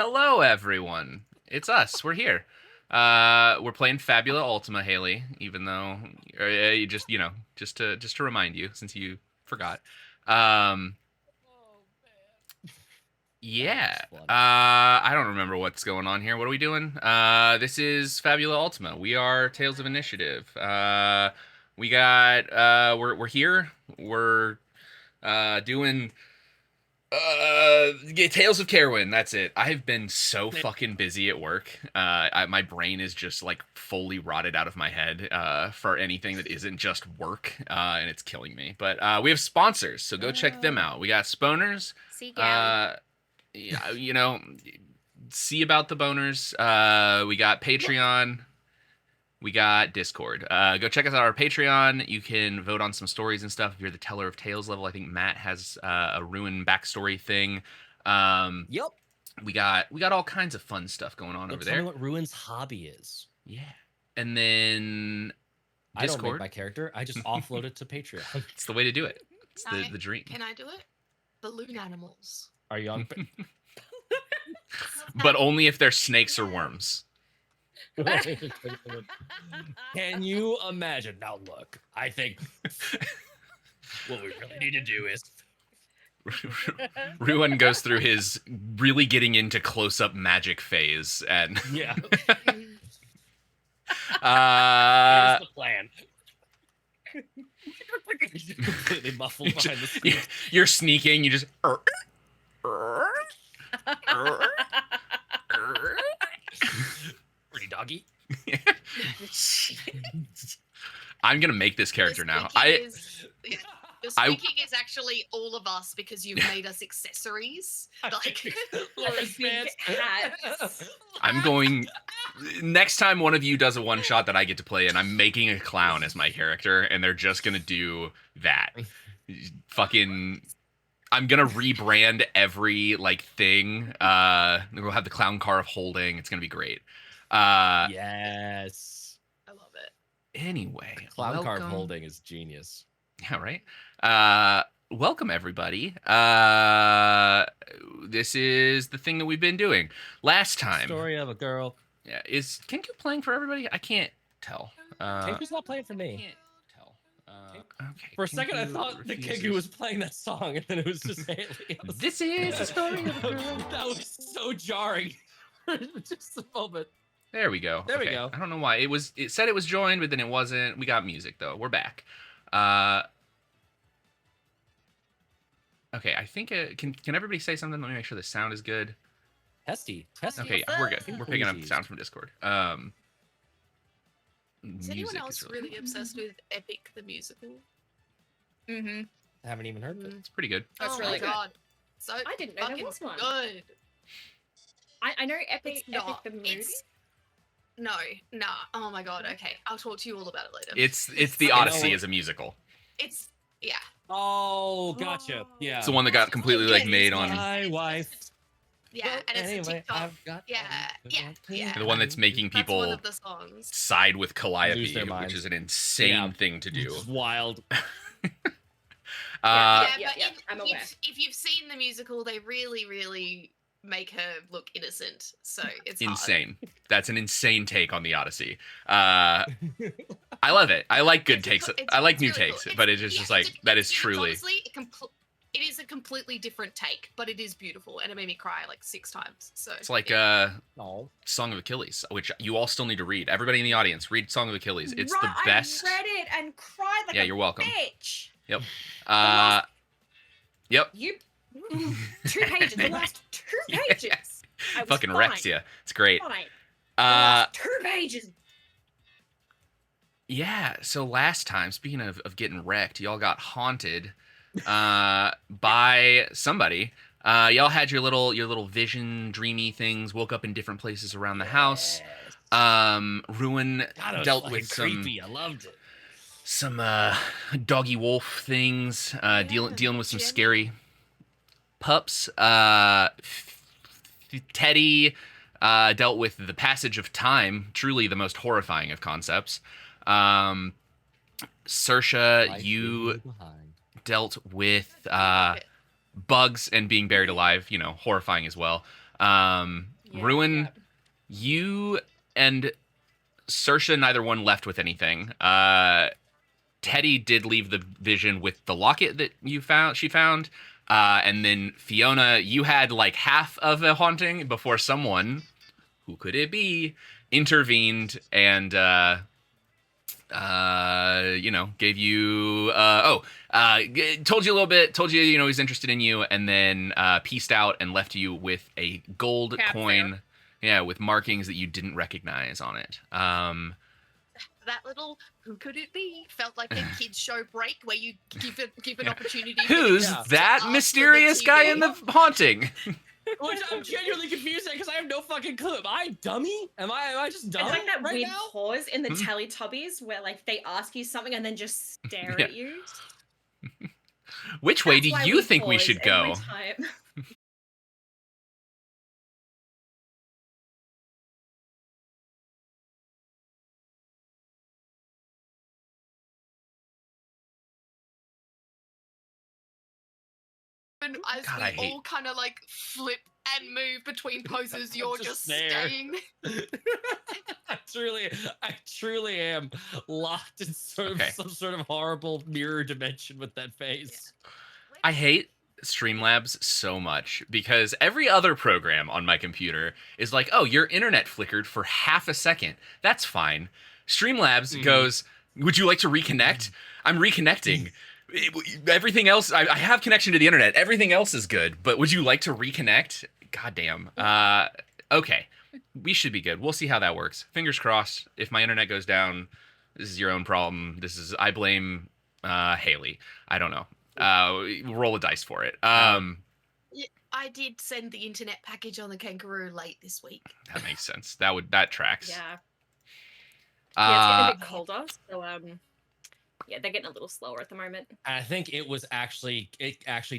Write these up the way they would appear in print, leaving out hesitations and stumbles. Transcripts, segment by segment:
Hello, everyone. It's us. We're here. We're playing Fabula Ultima, Haley. Even though, you just just to remind you, since you forgot. Um, Oh yeah. man. I don't remember what's going on here. What are we doing? This is Fabula Ultima. We are Tales of Initiative. We got. We're here. We're doing Tales of Caerwyn. That's it. I've been so fucking busy at work. My brain is just like fully rotted out of my head for anything that isn't just work, and it's killing me. But we have sponsors, so go check them out. We got Sponers. See, Gally. Yeah, see about the boners. We got Patreon. We got Discord. Go check us out on our Patreon. You can vote on some stories and stuff. If you're the Teller of Tales level, I think Matt has a ruin backstory thing. Yep. We got all kinds of fun stuff going on over Tell me there. what Ruin's hobby is. Yeah, and then I don't make Discord. my character. I just offload it to Patreon. It's the way to do it. It's Can the dream. Can I do it? Balloon animals. Are you on? But only if they're snakes or worms. Can you imagine? Now look, I think what we really need to do is Ruin goes through his really getting into close-up magic phase, and yeah. uh, Here's the plan. Completely muffled behind the screen. you're sneaking. You just. Pretty doggy. I'm gonna make this character now. The speaking is actually all of us because you've made us accessories. Like Laura's pants. I'm going. Next time one of you does a one shot that I get to play in, I'm making a clown as my character, and they're just gonna do that. Fucking. I'm gonna rebrand every like thing. We'll have the clown car of holding. It's gonna be great. Yes. I love it. Anyway, Clown card holding is genius. Yeah, right. Welcome everybody. This is the thing that we've been doing. Last time. Story of a girl. Yeah, is Kenku playing for everybody? I can't tell. Kenku's not playing for I me. can't tell. Okay. For a second, I Kenku thought that refuses. Kenku was playing that song, and then it was just Haley. This is the story of a girl. That was so jarring. Just a moment. There we go. There we Okay. go. I don't know why it said it was joined, but then it wasn't. We got music though. We're back. Okay, I think can everybody say something? Let me make sure the sound is good. Testy. Okay, we're good. We're picking up the sound from Discord. Is anyone music else really obsessed with Epic the musical? Mm-hmm. I haven't even heard of it. It's pretty good. That's oh really my good. god. So I didn't know there fucking was one. good. I know Epic, It's not. Epic the movie. It's no. Oh my god. Okay, I'll talk to you all about it later. It's the Odyssey as a musical. It's yeah. Oh, gotcha. Yeah. It's the one that got completely like made on My wife. Yeah, Well, and it's a anyway, TikTok. I've got Yeah. the one that's making That's one people of the songs. side with Lose Calliope, their which minds. is an insane Yeah. thing to do. It's wild. Uh, Yeah, I'm aware. If you've seen the musical, they really, really make her look innocent. So it's hard. insane. That's an insane take on the Odyssey. I love it. I like good takes. I like new really takes, cool. but it's just like that is truly. Honestly, it is a completely different take, but it is beautiful, and it made me cry like 6 times. So It's like yeah. Oh. Song of Achilles, which you all still need to read. Everybody in the audience, read Song of Achilles. It's right, the best. I read it and cried like Yeah, a you're welcome. bitch. Yep. last- Yep. You 2 pages. The last 2 pages. I was Fucking fine. wrecks you. It's great. Fine. The Uh, last 2 pages. yeah. So last time, speaking of getting wrecked, y'all got haunted by somebody. Y'all had your little vision, dreamy things. Woke up in different places around the house. Ruin God, it was dealt fucking with some creepy. I loved it. some doggy wolf things. Dealing with some Jenny. scary pups. Teddy dealt with the passage of time, truly the most horrifying of concepts. Saoirse, Life you leaving you behind. dealt with bugs and being buried alive, horrifying as well. Ruin, you and Saoirse, neither one left with anything. Teddy did leave the vision with the locket that she found. And then Fiona, you had like half of a haunting before someone, who could it be, intervened and gave you told you a little bit, told you he's interested in you, and then pieced out and left you with a gold Cap coin. there. Yeah, with markings that you didn't recognize on it. That little "who could it be" felt like a kids show break where you give an opportunity. for Who's the kids to that ask for mysterious the guy TV. in the haunting? Which I'm genuinely confused at because I have no fucking clue. Am I dummy? Am I just dumb It's like that right weird now? pause in the Hmm. Teletubbies where like they ask you something and then just stare Yeah. at you. Which way That's do why you think we pause should every go? time. And as God, we I hate- all kind of like flip and move between poses, you're just there. staying. I truly am locked in Okay. some sort of horrible mirror dimension with that face. I hate Streamlabs so much because every other program on my computer is like, oh, your internet flickered for half a second. That's fine. Streamlabs goes, would you like to reconnect? I'm reconnecting. Everything else, I have connection to the internet. Everything else is good, but would you like to reconnect? Goddamn. Okay. We should be good. We'll see how that works. Fingers crossed. If my internet goes down, this is your own problem. I blame Haley. I don't know. Roll a dice for it. Yeah, I did send the internet package on the kangaroo late this week. That makes sense. That tracks. Yeah. Yeah, it's getting a Uh, bit colder, so yeah, they're getting a little slower at the moment. I think it actually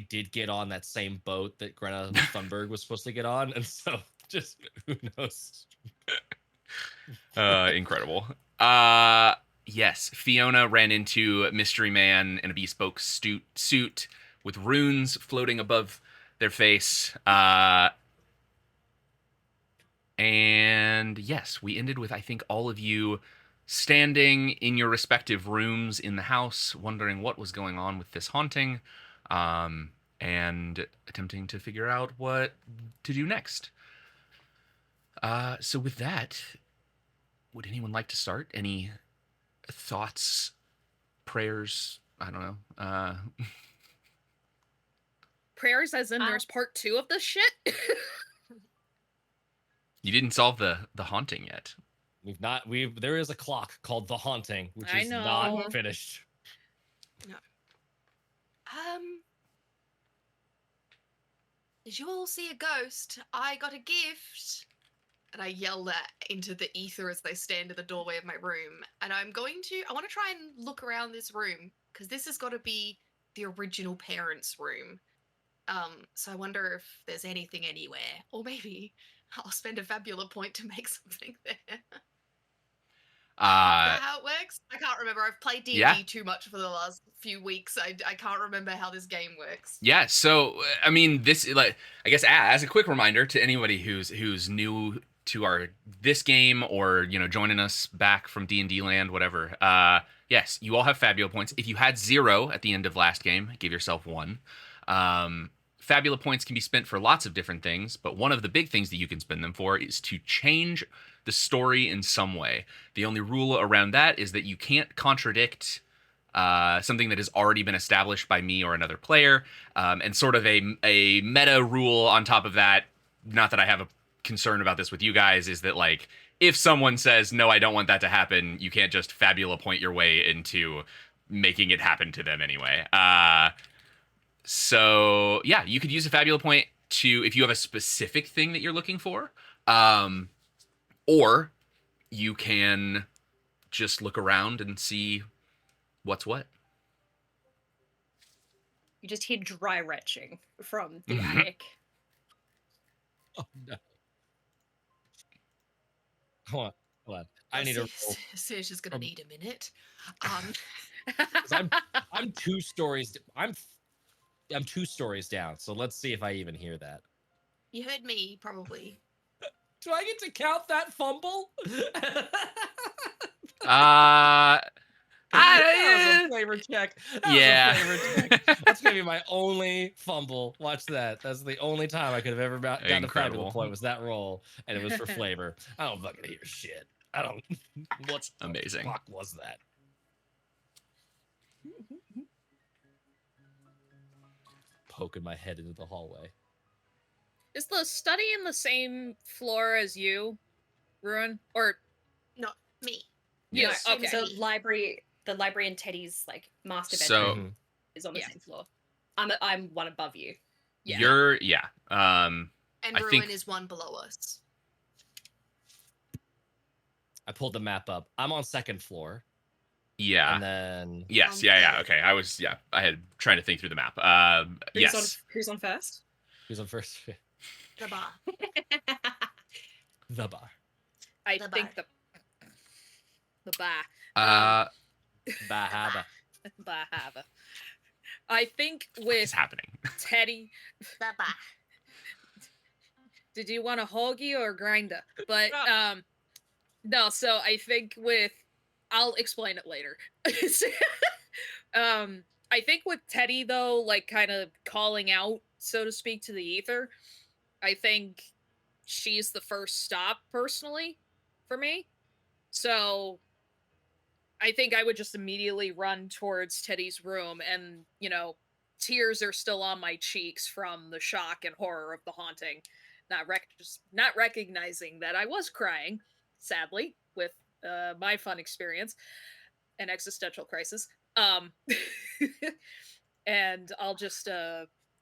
did get on that same boat that Greta Thunberg was supposed to get on, and so just who knows. incredible. Yes, Fiona ran into Mystery Man in a bespoke suit with runes floating above their face. And yes, we ended with, I think, all of you standing in your respective rooms in the house, wondering what was going on with this haunting, and attempting to figure out what to do next. So with that, would anyone like to start? Any thoughts, prayers? I don't know. Prayers as in there's part 2 of this shit? You didn't solve the haunting yet. There is a clock called The Haunting, which I is know. not finished. Did you all see a ghost? I got a gift. And I yell that into the ether as they stand in the doorway of my room. And I want to try and look around this room, because this has got to be the original parents' room. So I wonder if there's anything anywhere. Or maybe I'll spend a Fabula point to make something there. How it works? I can't remember. I've played D&D too much for the last few weeks. I can't remember how this game works. Yeah, so I mean, this, like, I guess as a quick reminder to anybody who's new to this game, or joining us back from D&D land, whatever. Yes, you all have Fabula points. If you had 0 at the end of last game, give yourself 1. Fabula points can be spent for lots of different things, but one of the big things that you can spend them for is to change the story in some way. The only rule around that is that you can't contradict something that has already been established by me or another player, and sort of a meta rule on top of that. Not that I have a concern about this with you guys, is that, like, if someone says, no, I don't want that to happen, you can't just Fabula point your way into making it happen to them anyway. So yeah, you could use a Fabula point if you have a specific thing that you're looking for, or you can just look around and see what's what. You just hear dry retching from the attic. Oh no. Hold on. I need to roll. Serge gonna need a minute. 'Cause I'm 2 stories. I'm 2 stories down. So let's see if I even hear that. You heard me, probably. Do I get to count that fumble? That was a flavor check. Yeah. That was a flavor check. That's gonna be my only fumble. Watch that. That's the only time I could have ever gotten a Incredible. Fabula point was that roll, and it was for flavor. I don't fucking hear shit. I don't. What's Amazing. The fuck was that? Poking my head into the hallway. Is the study in the same floor as you, Ruin? Or Not me. yes? No, Okay. so- The library and Teddy's like master So- bedroom is on the same floor. I'm one above you. Yeah. You're And I Ruin think- is one below us. I pulled the map up. I'm on second floor, yeah. and then Yes, yeah. Okay. I had trying to think through the map. Yes. Who's on first? who's on first? The bar. The bar. I The think bar. the bar. Bahaba. Bahava. I think What's with happening? Teddy, The bar. did you want a hoagie or a grinder? But no, so I think with I'll explain it later. I think with Teddy though, like kind of calling out, so to speak, to the ether, I think she's the first stop personally for me. So I think I would just immediately run towards Teddy's room and, you know, tears are still on my cheeks from the shock and horror of the haunting. Just not recognizing that I was crying, sadly, with my fun experience and existential crisis. And I'll just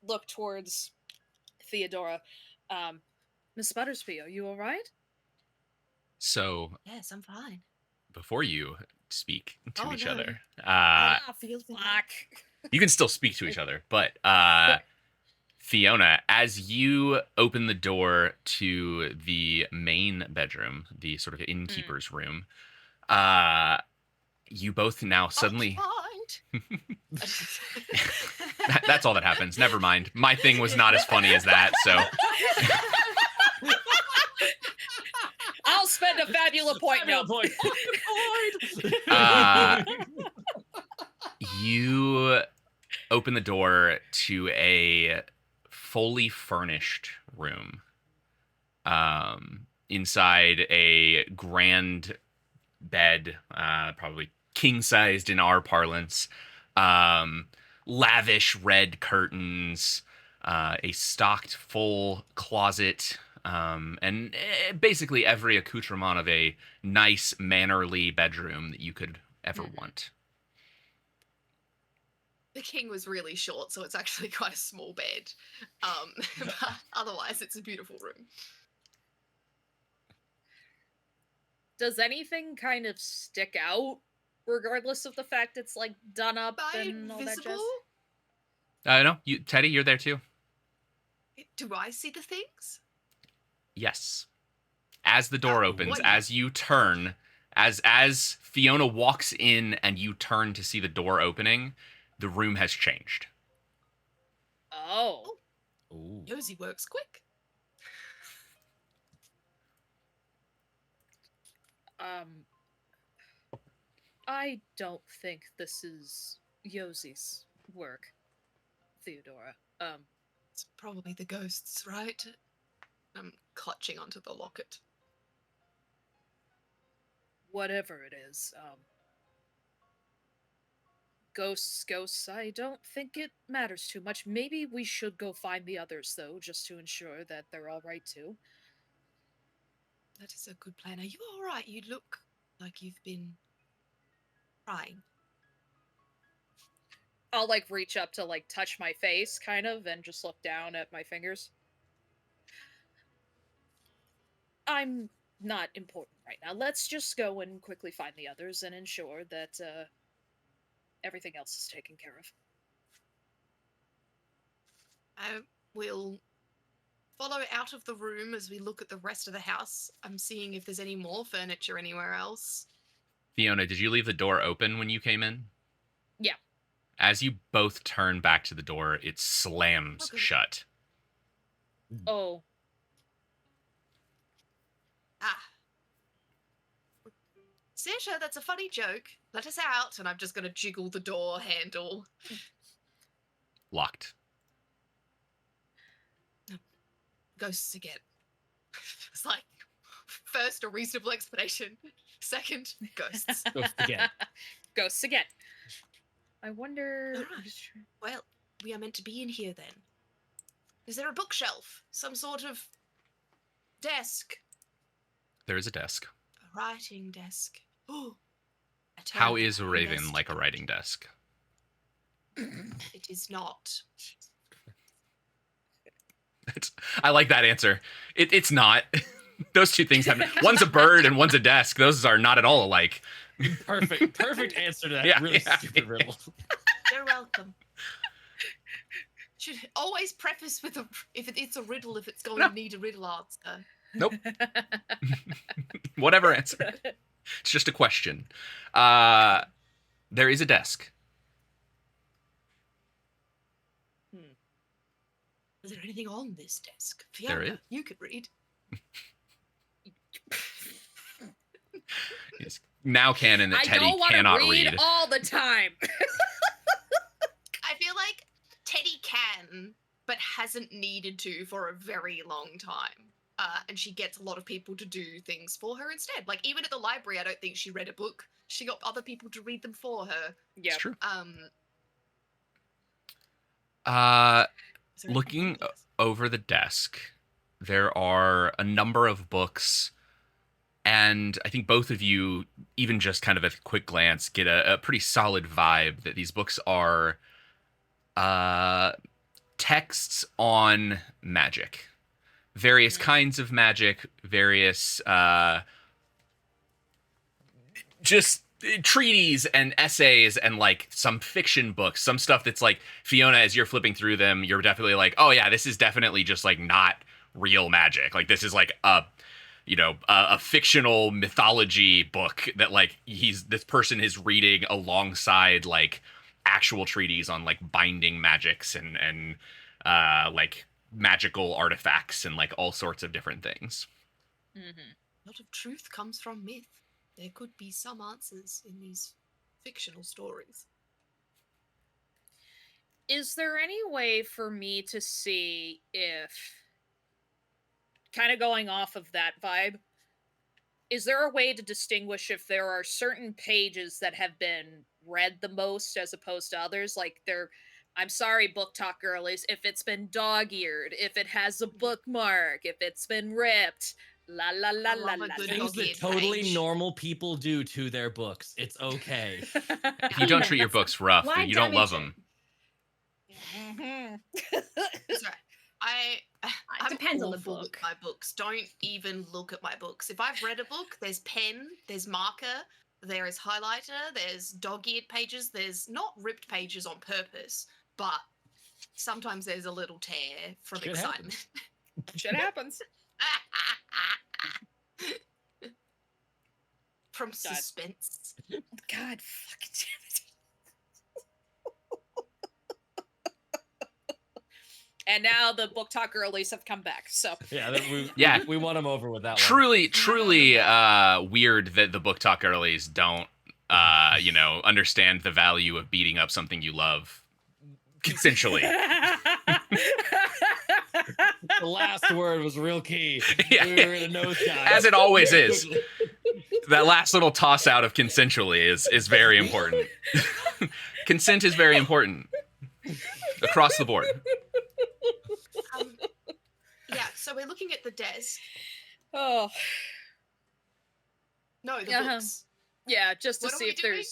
look towards Theodora. Miss Buttersby, are you all right? So Yes, I'm fine. before you speak to Oh, each no. other, I feel Fuck. you can still speak to each other, but Fiona, as you open the door to the main bedroom, the sort of innkeeper's room, you both now suddenly. That's all that happens. Never mind. My thing was not as funny as that, so. I'll spend a Fabula point now. You open the door to a fully furnished room. Inside a grand bed, probably king-sized in our parlance. Lavish red curtains, a stocked full closet, and basically every accoutrement of a nice, mannerly bedroom that you could ever want. The king was really short, so it's actually quite a small bed. But otherwise, it's a beautiful room. Does anything kind of stick out, regardless of the fact it's like done up Am I and all that invisible? jazz? No, Teddy, you're there too. Do I see the things? Yes. As the door opens, what- as you turn, as Fiona walks in and you turn to see the door opening, the room has changed. Oh. Ooh. Josie works quick. I don't think this is Yosie's work, Theodora. It's probably the ghosts, right? I'm clutching onto the locket. Whatever it is, ghosts, I don't think it matters too much. Maybe we should go find the others, though, just to ensure that they're all right, too. That is a good plan. Are you all right? You look like you've been crying. I'll, like, reach up to, like, touch my face, kind of, and just look down at my fingers. I'm not important right now. Let's just go and quickly find the others and ensure that, everything else is taken care of. I will follow out of the room as we look at the rest of the house. I'm seeing if there's any more furniture anywhere else. Fiona, did you leave the door open when you came in? Yeah. As you both turn back to the door, it slams Okay. shut. Oh, it? That's a funny joke. Let us out. And I'm just going to jiggle the door handle. Locked. Ghosts again. It's like, first, a reasonable explanation. Second, ghosts. Ghost again. Ghosts again. I wonder. Alright. Well, we are meant to be in here then. Is there a bookshelf? Some sort of desk? There is a desk. A writing desk. Oh. How is a raven like a writing desk? It is not. I like that answer. It's not. Those two things have. One's a bird and one's a desk. Those are not at all alike. Perfect answer to that Yeah, really yeah. stupid riddle. You're welcome. Should always preface with if it's a riddle, if it's going to need a riddle answer. Nope. Whatever answer. It's just a question. There is a desk. Is there anything on this desk? There Fiona, is. you could read. It's now canon that I Teddy don't want to cannot read read. all the time. I feel like Teddy can, but hasn't needed to for a very long time. And she gets a lot of people to do things for her instead. Like, even at the library, I don't think she read a book. She got other people to read them for her. Yeah. It's true. Is there anything Looking on this? over the desk, there are a number of books, and I think both of you, even just kind of at a quick glance, get a pretty solid vibe that these books are texts on magic. Various kinds of magic, various just treaties and essays and like some fiction books, some stuff that's like, Fiona, as you're flipping through them, you're definitely like, oh yeah, this is definitely just like not real magic. Like this is like a fictional mythology book that like this person is reading alongside like actual treaties on like binding magics and like magical artifacts and like all sorts of different things. Mm-hmm. A lot of truth comes from myth. There could be some answers in these fictional stories. Is there any way for me to see if, kind of going off of that vibe, is there a way to distinguish if there are certain pages that have been read the most as opposed to others? Like I'm sorry, book talk girlies, if it's been dog-eared, if it has a bookmark, if it's been ripped, la la la I la love a la. good la. Things dog-eared that totally page. normal people do to their books. It's okay. If you don't treat your books rough, Why you don't love damage them. Mhm. That's right. I'm depends on the awful with book. my books. Don't even look at my books. If I've read a book, there's pen, there's marker, there is highlighter, there's dog-eared pages, there's not ripped pages on purpose, but sometimes there's a little tear from Shit excitement. Shit happens. From suspense. God fucking damn it. And now the book talk girlies have come back. So Yeah, Yeah. we want them over with that one. Truly weird that the book talk earlies don't understand the value of beating up something you love consensually. The last word was real key. Yeah. We were in a nosedive. As it always is. That last little toss out of consensually is very important. Consent is very important across the board. Yeah, so we're looking at the desk. oh No, the Uh-huh. books. yeah, just to What are see we if doing?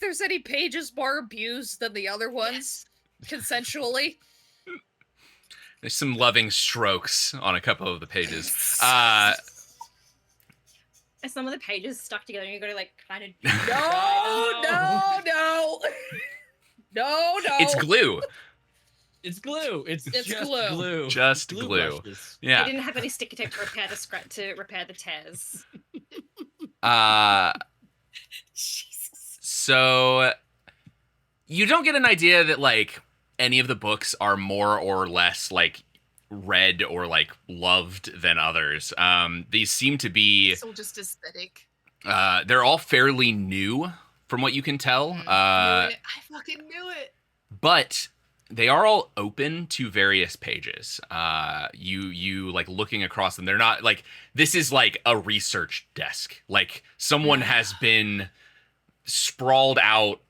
there's any pages more abused than the other ones consensually. There's some loving strokes on a couple of the pages. And some of the pages stuck together, and you got to like kind of. No. It's glue. It's glue. It's just glue. glue. Just glue. brushes. They Yeah. didn't have any sticker tape to repair the tears. Jesus. So you don't get an idea that like any of the books are more or less like read or like loved than others. These seem to be It's all just aesthetic. They're all fairly new, from what you can tell. Knew it. I fucking knew it. But they are all open to various pages. You like looking across them. They're not like this is like a research desk. Like someone has been sprawled out,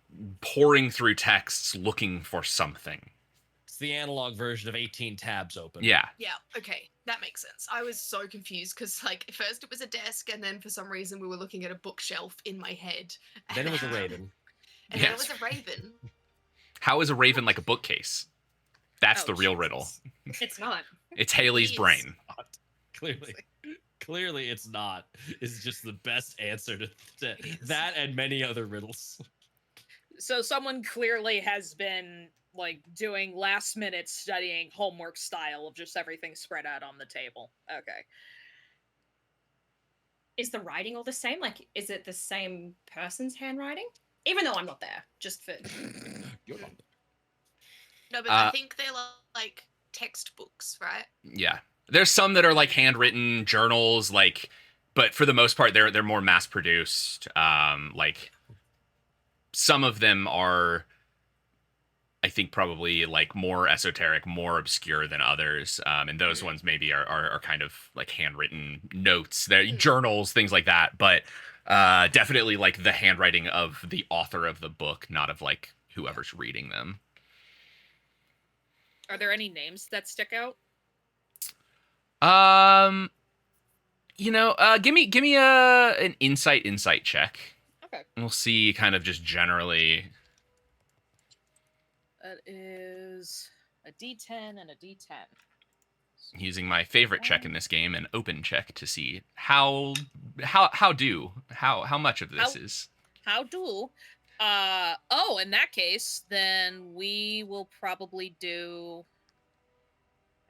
pouring through texts, looking for something. It's the analog version of 18 tabs open. Yeah. Yeah, okay, that makes sense. I was so confused because, like, first it was a desk, and then for some reason we were looking at a bookshelf in my head. Then it was a raven. And then it Yes. was a raven. How is a raven like a bookcase? That's Oh, the real Jesus. riddle. It's not. It's Haley's It is. brain. Clearly it's not. Is just the best answer to is. that and many other riddles. So someone clearly has been like doing last minute studying homework style of just everything spread out on the table. Okay. Is the writing all the same? Like, is it the same person's handwriting? Even though I'm not there, just for. You're not. No, but I think they're like textbooks, right? Yeah. There's some that are like handwritten journals, like, but for the most part, they're more mass produced. Like, some of them are, I think, probably like more esoteric, more obscure than others. And those ones maybe are kind of like handwritten notes, they're journals, things like that. But definitely like the handwriting of the author of the book, not of like whoever's reading them. Are there any names that stick out? Give me an insight check. Okay. And we'll see kind of just generally. That is a D10 and a D10. Using my favorite check in this game, an open check, to see how much of this is. How do? In that case, then we will probably do.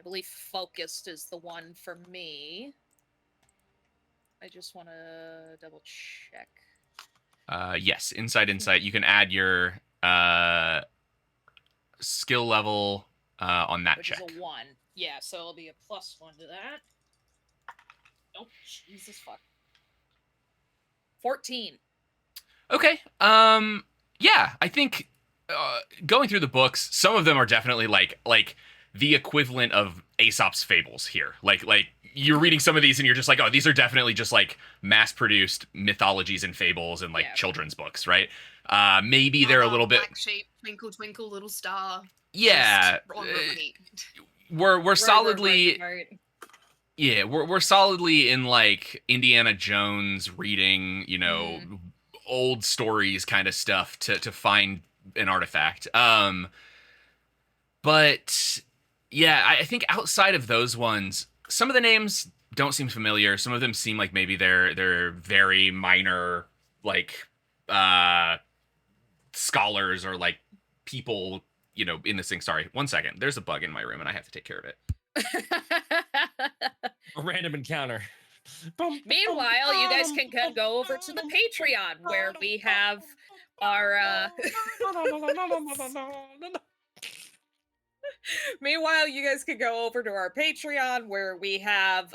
I believe focused is the one for me. I just want to double check. Yes, insight. You can add your skill level on that Which check. is a 1. Yeah, so it'll be a +1 to that. Oh, Jesus fuck. 14. Okay. Yeah, I think going through the books, some of them are definitely like the equivalent of Aesop's fables here. Like you're reading some of these and you're just like, oh, these are definitely just like mass-produced mythologies and fables and like children's books, right? Maybe they're a little bit. Black sheep, twinkle twinkle little star. Yeah. Just on repeat. We're solidly. Right. Yeah, we're solidly in like Indiana Jones reading, old stories kind of stuff to find an artifact. But yeah, I think outside of those ones, some of the names don't seem familiar. Some of them seem like maybe they're very minor, like scholars or like people, in this thing. Sorry, 1 second. There's a bug in my room and I have to take care of it. A random encounter. Meanwhile, you guys can go over to the Patreon where we have our. Meanwhile, you guys can go over to our Patreon where we have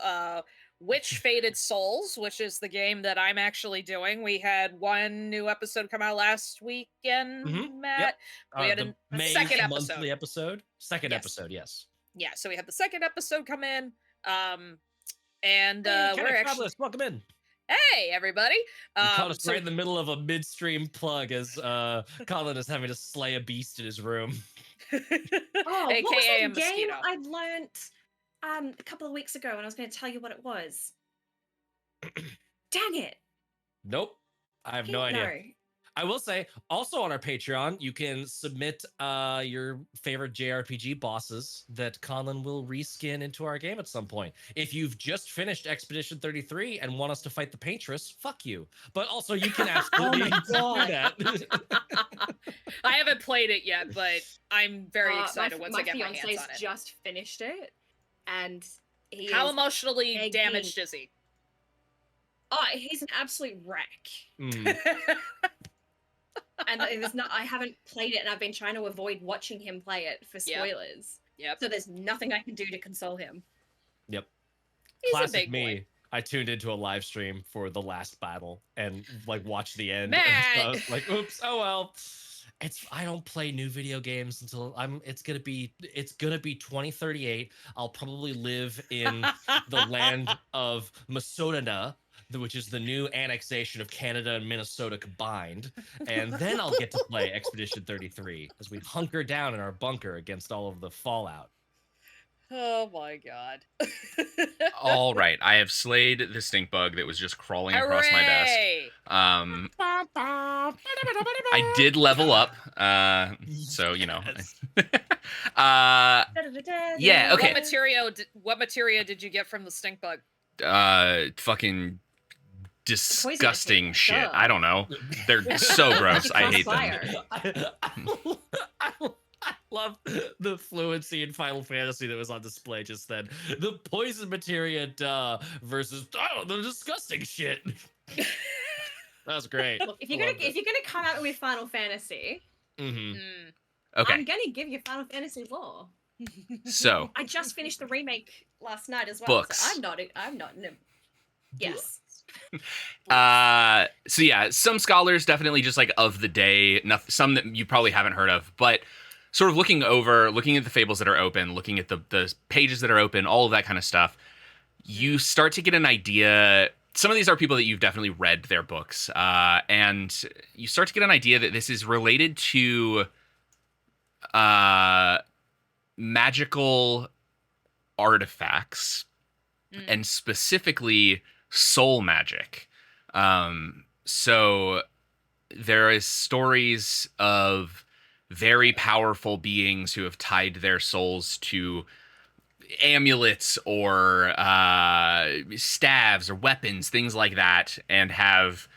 Witch Fated Souls, which is the game that I'm actually doing. We had one new episode come out last weekend, Matt. We had a second episode. Monthly episode. Second Yes. episode, yes. Yeah, so we had the second episode come in. And Hey, we're actually. Fabulous, welcome in. Hey, everybody. You caught us right in the middle of a midstream plug as Colin is having to slay a beast in his room. Oh, what AKA was a that game mosquito. I learnt a couple of weeks ago, and I was going to tell you what it was. Dang it! Nope. I have no Didn't idea. know. I will say, also on our Patreon, you can submit your favorite JRPG bosses that Colin will reskin into our game at some point. If you've just finished Expedition 33 and want us to fight the Paintress, fuck you. But also, you can absolutely my do God. that. I haven't played it yet, but I'm very excited once I get my hands fiance's on it. just finished it, and he How is, emotionally begging. damaged is he? oh, he's an absolute wreck. Mm. And there's not. I haven't played it, and I've been trying to avoid watching him play it for Yep. spoilers. Yep. So there's nothing I can do to console him. Yep. He's a Classic big me. boy. I tuned into a live stream for the last battle and like watched the end. Man. So I was like, oops, oh well. I don't play new video games until it's gonna be 2038. I'll probably live in the land of Masodana, which is the new annexation of Canada and Minnesota combined, and then I'll get to play Expedition 33 as we hunker down in our bunker against all of the fallout. Oh my god. All right, I have slayed the stink bug that was just crawling across my desk. Hooray! I did level up, so you know. Yeah, okay. What materia did you get from the stink bug? Fucking Poison disgusting material, shit. duh. I don't know. They're so gross. I hate them. Fire. I love the fluency in Final Fantasy that was on display just then. The poison materia, versus the disgusting shit. That was great. Look, if you're gonna come out with Final Fantasy, Mm-hmm. Okay, I'm gonna give you Final Fantasy lore. so I just finished the remake last night as well. Books. So I'm not in a... Yes. so yeah, some scholars definitely just like of the day, some that you probably haven't heard of, but sort of looking at the fables that are open, looking at the pages that are open, all of that kind of stuff, you start to get an idea. Some of these are people that you've definitely read their books, and you start to get an idea that this is related to magical artifacts, and specifically soul magic. So there is stories of very powerful beings who have tied their souls to amulets or staves or weapons, things like that, and have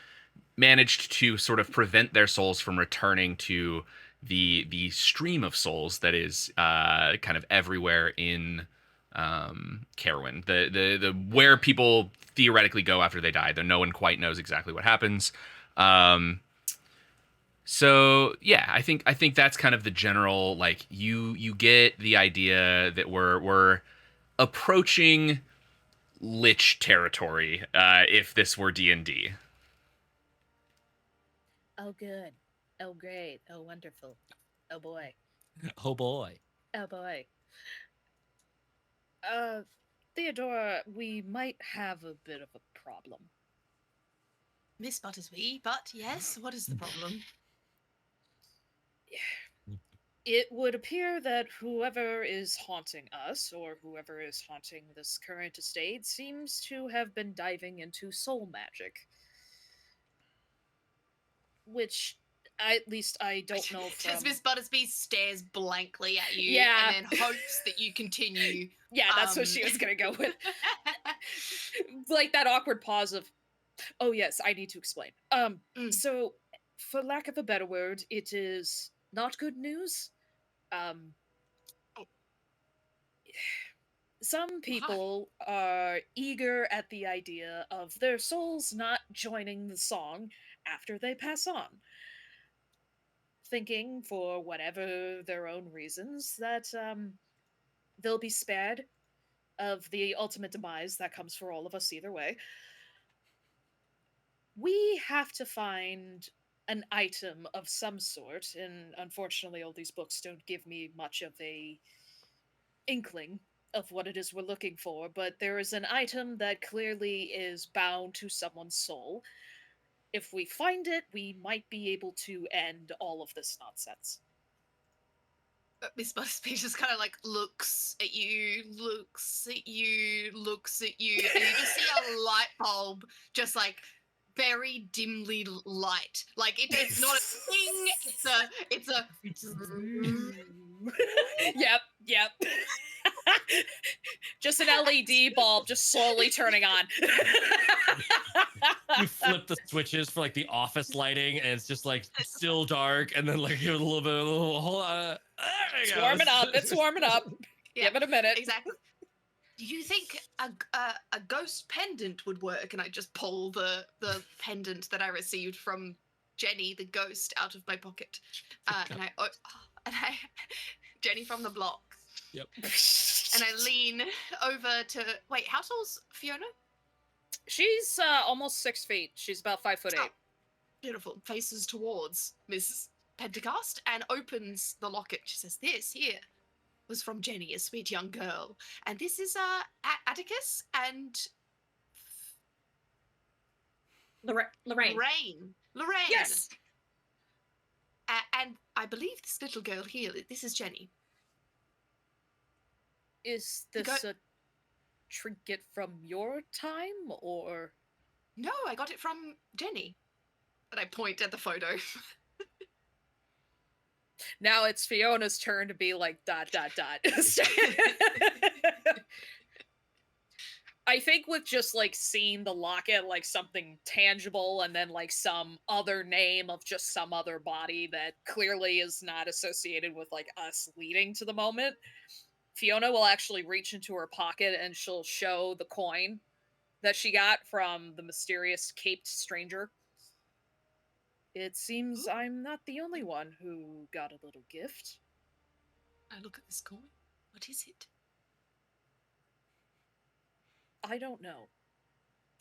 managed to sort of prevent their souls from returning to the stream of souls that is kind of everywhere in Caerwyn, the where people theoretically go after they die, though no one quite knows exactly what happens. So yeah, I think that's kind of the general, like, you get the idea that we're approaching Lich territory, if this were D&D. Oh, good. Oh, great. Oh, wonderful. Oh, boy. Oh boy. Oh, boy. Theodora, we might have a bit of a problem. Miss Buttersby, but yes, what is the problem? It would appear that whoever is haunting us, or whoever is haunting this current estate, seems to have been diving into soul magic. Which, at least I don't know from... Just Miss Buttersby stares blankly at you, Yeah. and then hopes that you continue. Yeah, that's what she was gonna go with. Like that awkward pause of, oh yes, I need to explain. So, for lack of a better word, it is not good news. Some people are eager at the idea of their souls not joining the song after they pass on. Thinking, for whatever their own reasons, that they'll be spared of the ultimate demise that comes for all of us either way. We have to find an item of some sort, and unfortunately all these books don't give me much of a inkling of what it is we're looking for, but there is an item that clearly is bound to someone's soul. If we find it, we might be able to end all of this nonsense. Miss Buttersby just kind of like looks at you, and you just see a light bulb just like very dimly light. Like it's not a thing, it's a Yep. Just an LED bulb just slowly turning on. You flip the switches for like the office lighting, and it's just like still dark, and then like give it a little bit of It's warming up. It's warming up. Yeah, Give it a minute. exactly. Do you think a ghost pendant would work? And I just pull the pendant that I received from Jenny, the ghost, out of my pocket, and I Jenny from the block. Yep. And I lean over to... Wait, how tall's Fiona? She's almost 6 feet. She's about 5'8". Oh, beautiful. Faces towards Miss Pentecost and opens the locket. She says, "This here was from Jenny, a sweet young girl, and this is Atticus and Lorraine. Lorraine. Yes. And I believe this little girl here. This is Jenny. Is Go- this a trinket from your time, or? No, I got it from Jenny." And I point at the photo. Now it's Fiona's turn to be like ... I think with just like seeing the locket like something tangible and then like some other name of just some other body that clearly is not associated with like us leading to the moment, Fiona will actually reach into her pocket and she'll show the coin that she got from the mysterious caped stranger. It seems I'm not the only one who got a little gift. I look at this coin. What is it? I don't know.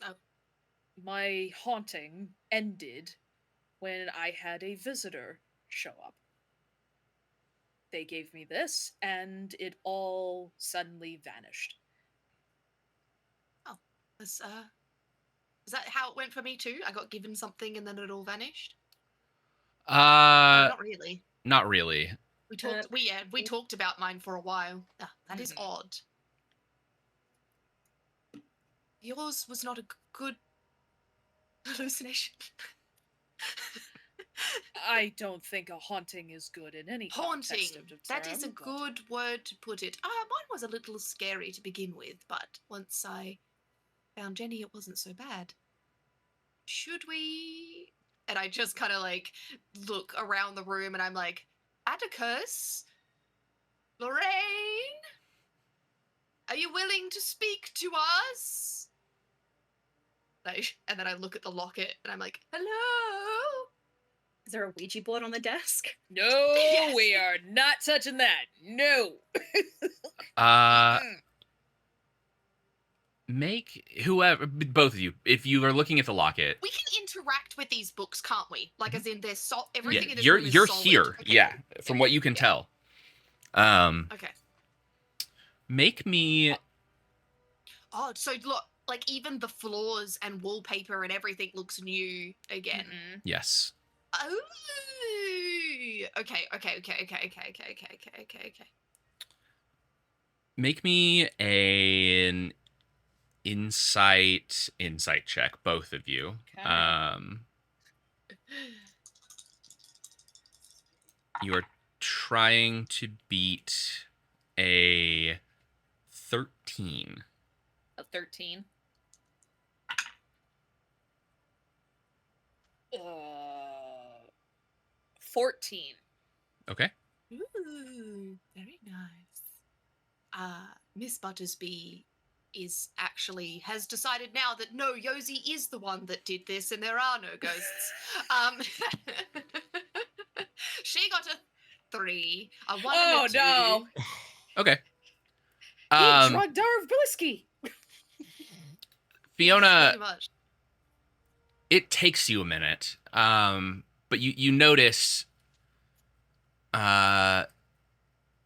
Oh. My haunting ended when I had a visitor show up. They gave me this, and it all suddenly vanished. Oh, is that how it went for me too? I got given something and then it all vanished. No, not really. Not really. We talked. We talked about mine for a while. That is odd. Yours was not a good hallucination. I don't think a haunting is good in any Haunting. context of the That is a term, but- good word to put it. Mine was a little scary to begin with, but once I found Jenny, it wasn't so bad. Should we? And I just kind of like look around the room and I'm like, Atticus, Lorraine, are you willing to speak to us? And then I look at the locket and I'm like, hello? Is there a Ouija board on the desk? No, Yes. we are not touching that. No. Make whoever, both of you, if you are looking at the locket. We can interact with these books, can't we? Like, as in, they're everything in this you're room is you're solid. here. Okay. Yeah, from what you can tell. Okay. Make me. Oh, so look, like even the floors and wallpaper and everything looks new again. Mm-mm. Yes. Oh. Okay. Make me an insight check, both of you. Okay. You are trying to beat a 13. A 13. 14. Okay. Ooh, very nice. Miss Buttersby has decided now that no, Yosi is the one that did this and there are no ghosts. She got a 3, a 1 and a 2. No. Okay. He drugged our whiskey. Fiona, Pretty much. it takes you a minute, but you notice not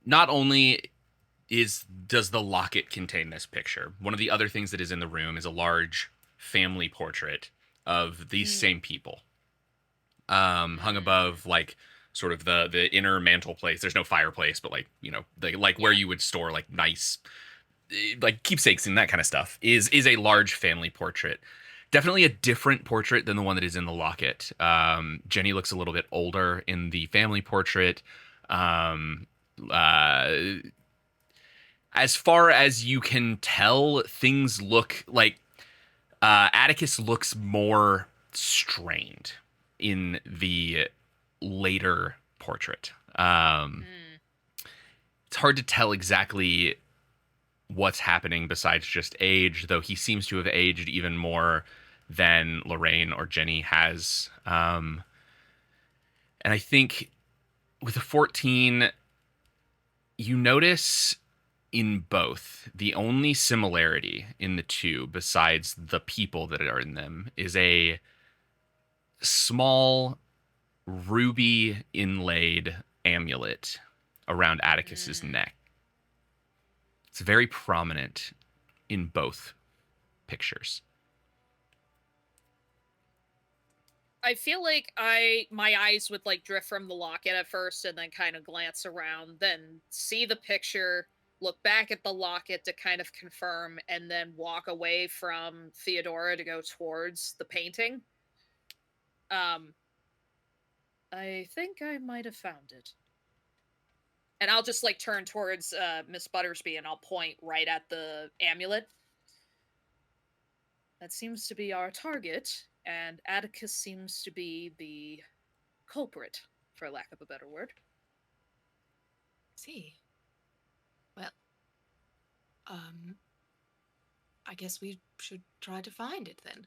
only does the locket contain this picture, one of the other things that is in the room is a large family portrait of these same people, hung above like sort of the inner mantle place. There's no fireplace, but like, you know, where you would store like nice like keepsakes and that kind of stuff is a large family portrait. Definitely a different portrait than the one that is in the locket. Jenny looks a little bit older in the family portrait. As far as you can tell, things look like Atticus looks more strained in the later portrait. It's hard to tell exactly what's happening besides just age, though he seems to have aged even more than Lorraine or Jenny has. And I think with a 14, you notice in both. The only similarity in the two, besides the people that are in them, is a small ruby inlaid amulet around Atticus's neck. It's very prominent in both pictures. I feel like my eyes would like drift from the locket at first and then kind of glance around, then see the picture, look back at the locket to kind of confirm, and then walk away from Theodora to go towards the painting. I think I might have found it. And I'll just like turn towards Miss Buttersby and I'll point right at the amulet. That seems to be our target, and Atticus seems to be the culprit, for lack of a better word. See. Well, I guess we should try to find it then.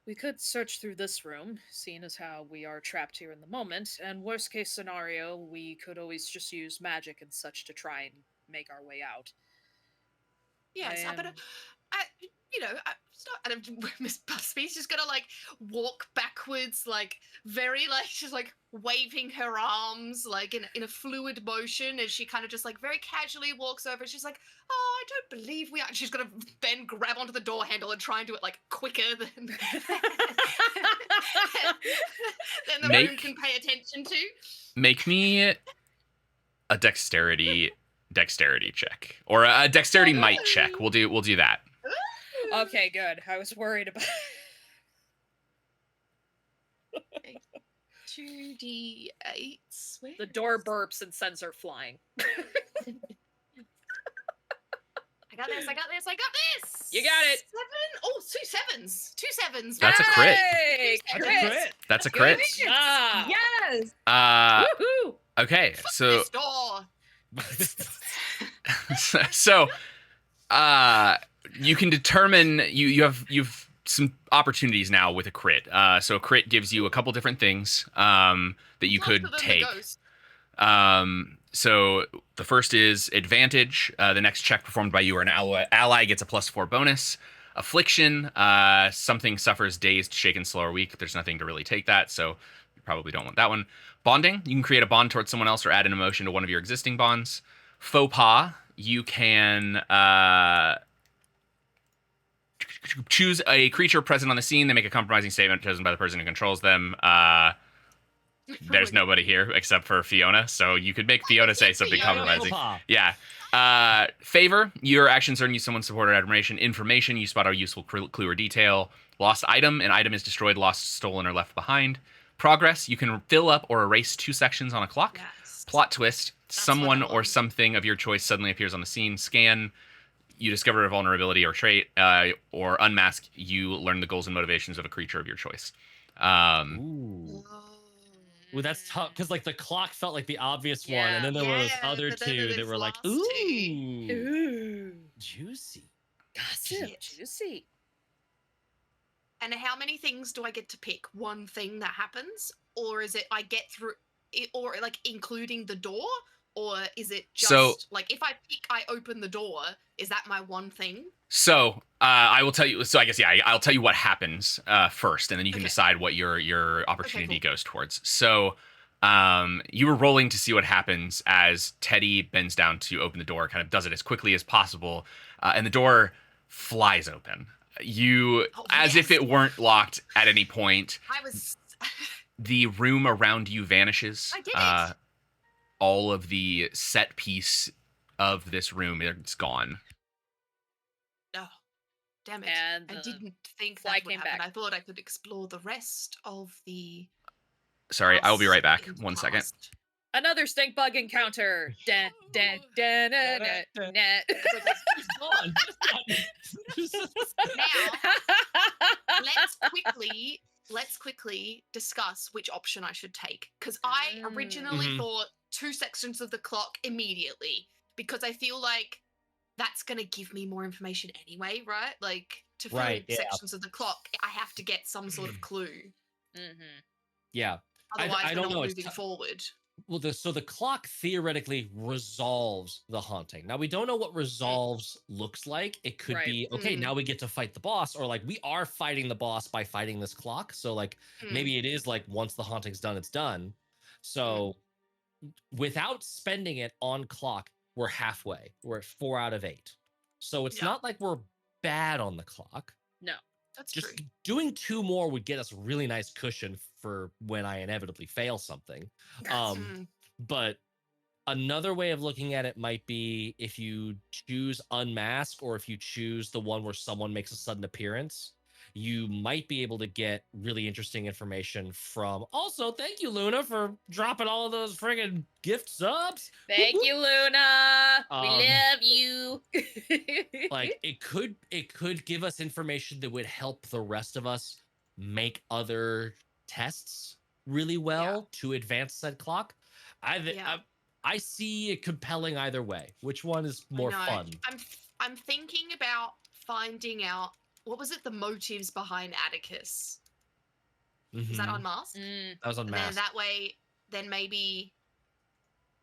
We could search through this room, seeing as how we are trapped here in the moment, and worst case scenario, we could always just use magic and such to try and make our way out. Yes, but Miss Busby's just gonna like walk backwards, like very like she's like waving her arms like in a fluid motion as she kind of just like very casually walks over. She's like, "Oh, I don't believe we are." She's gonna then grab onto the door handle and try and do it like quicker than than the room can pay attention to. Make me a dexterity check, or a dexterity might check. We'll do that. Okay, good. I was worried about 2d8s. the door burps and sends her flying. I got this. You got it. 7. Oh, 2 sevens. 2 sevens. That's a crit. Hey, That's a crit. crit. That's a crit. Ah. Yes. Woohoo. Okay, so This door. so you can determine you've some opportunities now with a crit. So a crit gives you a couple different things that you could take. So the first is advantage. The next check performed by you or an ally gets a +4 bonus. Affliction, something suffers dazed, shaken, slow, or weak. There's nothing to really take that, so you probably don't want that one. Bonding, you can create a bond towards someone else or add an emotion to one of your existing bonds. Faux pas, you can choose a creature present on the scene. They make a compromising statement chosen by the person who controls them. There's nobody here except for Fiona, so you could make Fiona say something compromising. Yeah. Favor, your actions earn you someone's support or admiration. Information, you spot a useful clue or detail. Lost item, an item is destroyed, lost, stolen, or left behind. Progress, you can fill up or erase 2 sections on a clock. Yes. Plot twist, someone or something of your choice suddenly appears on the scene. Scan, you discover a vulnerability or trait, or unmask, you learn the goals and motivations of a creature of your choice. Ooh, that's tough because like the clock felt like the obvious one, and then there were those other two that were like, ooh, juicy, Gossip, juicy. And how many things do I get to pick? One thing that happens, or is it I get through it, or like including the door, or is it just like if I pick, I open the door? Is that my one thing? So I will tell you. So I guess I'll tell you what happens first, and then you can decide what your opportunity goes towards. So you were rolling to see what happens as Teddy bends down to open the door, kind of does it as quickly as possible, and the door flies open. As if it weren't locked at any point. I was. The room around you vanishes. I did it. All of the set piece of this room is gone. Oh, damn it! And I didn't think fly that would came happen. back. I thought I could explore the rest of the. Sorry, I will be right back. in the 1 second. past. Another stink bug encounter. Da, da, da, da, da, da. gone. Let's quickly discuss which option I should take, because I originally thought 2 sections of the clock immediately, because I feel like that's gonna give me more information anyway, right? Like to fill sections of the clock, I have to get some sort of clue. Yeah. Otherwise, I don't know. Moving forward. Well, so the clock theoretically resolves the haunting. Now we don't know what resolves looks like. It could Right. be okay. Mm. Now we get to fight the boss, or like we are fighting the boss by fighting this clock. So like Mm. maybe it is like once the haunting's done, it's done. So without spending it on clock, we're halfway. We're at 4 out of 8. So it's Yeah. not like we're bad on the clock. No. That's Just true. doing 2 more would get us a really nice cushion for when I inevitably fail something. Mm. But another way of looking at it might be if you choose unmask, or if you choose the one where someone makes a sudden appearance, you might be able to get really interesting information from. Also, thank you, Luna, for dropping all of those friggin' gift subs. Thank you, Luna. We Um, love you. Like it could give us information that would help the rest of us make other tests really well to advance said clock. I see it compelling either way. Which one is more I know. fun? I'm thinking about finding out what was it, the motives behind Atticus. Is that Mhm. unmasked? Mm, That was And then unmasked. that way, then maybe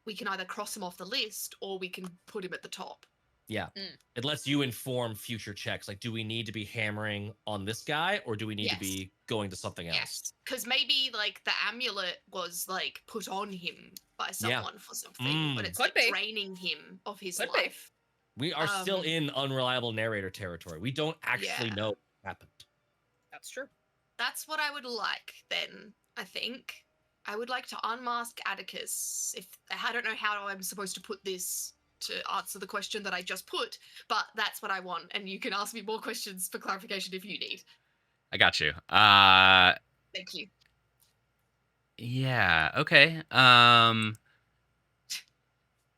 we can either cross him off the list or we can put him at the top. Yeah. Mm. It lets you inform future checks. Like, do we need to be hammering on this guy, or do we need to Yes. be going to something else? Yes, because maybe like the amulet was like put on him by Yeah. someone for something, but it's Could like be. draining him of his Could be. life. We are still Um, in unreliable narrator territory. We don't actually Yeah. know what happened. that's true. That's what I would like then, I think. I would like to unmask Atticus. If I don't know how I'm supposed to put this to answer the question that I just put, but that's what I want. And you can ask me more questions for clarification if you need. I got you. Thank you. Yeah. Okay.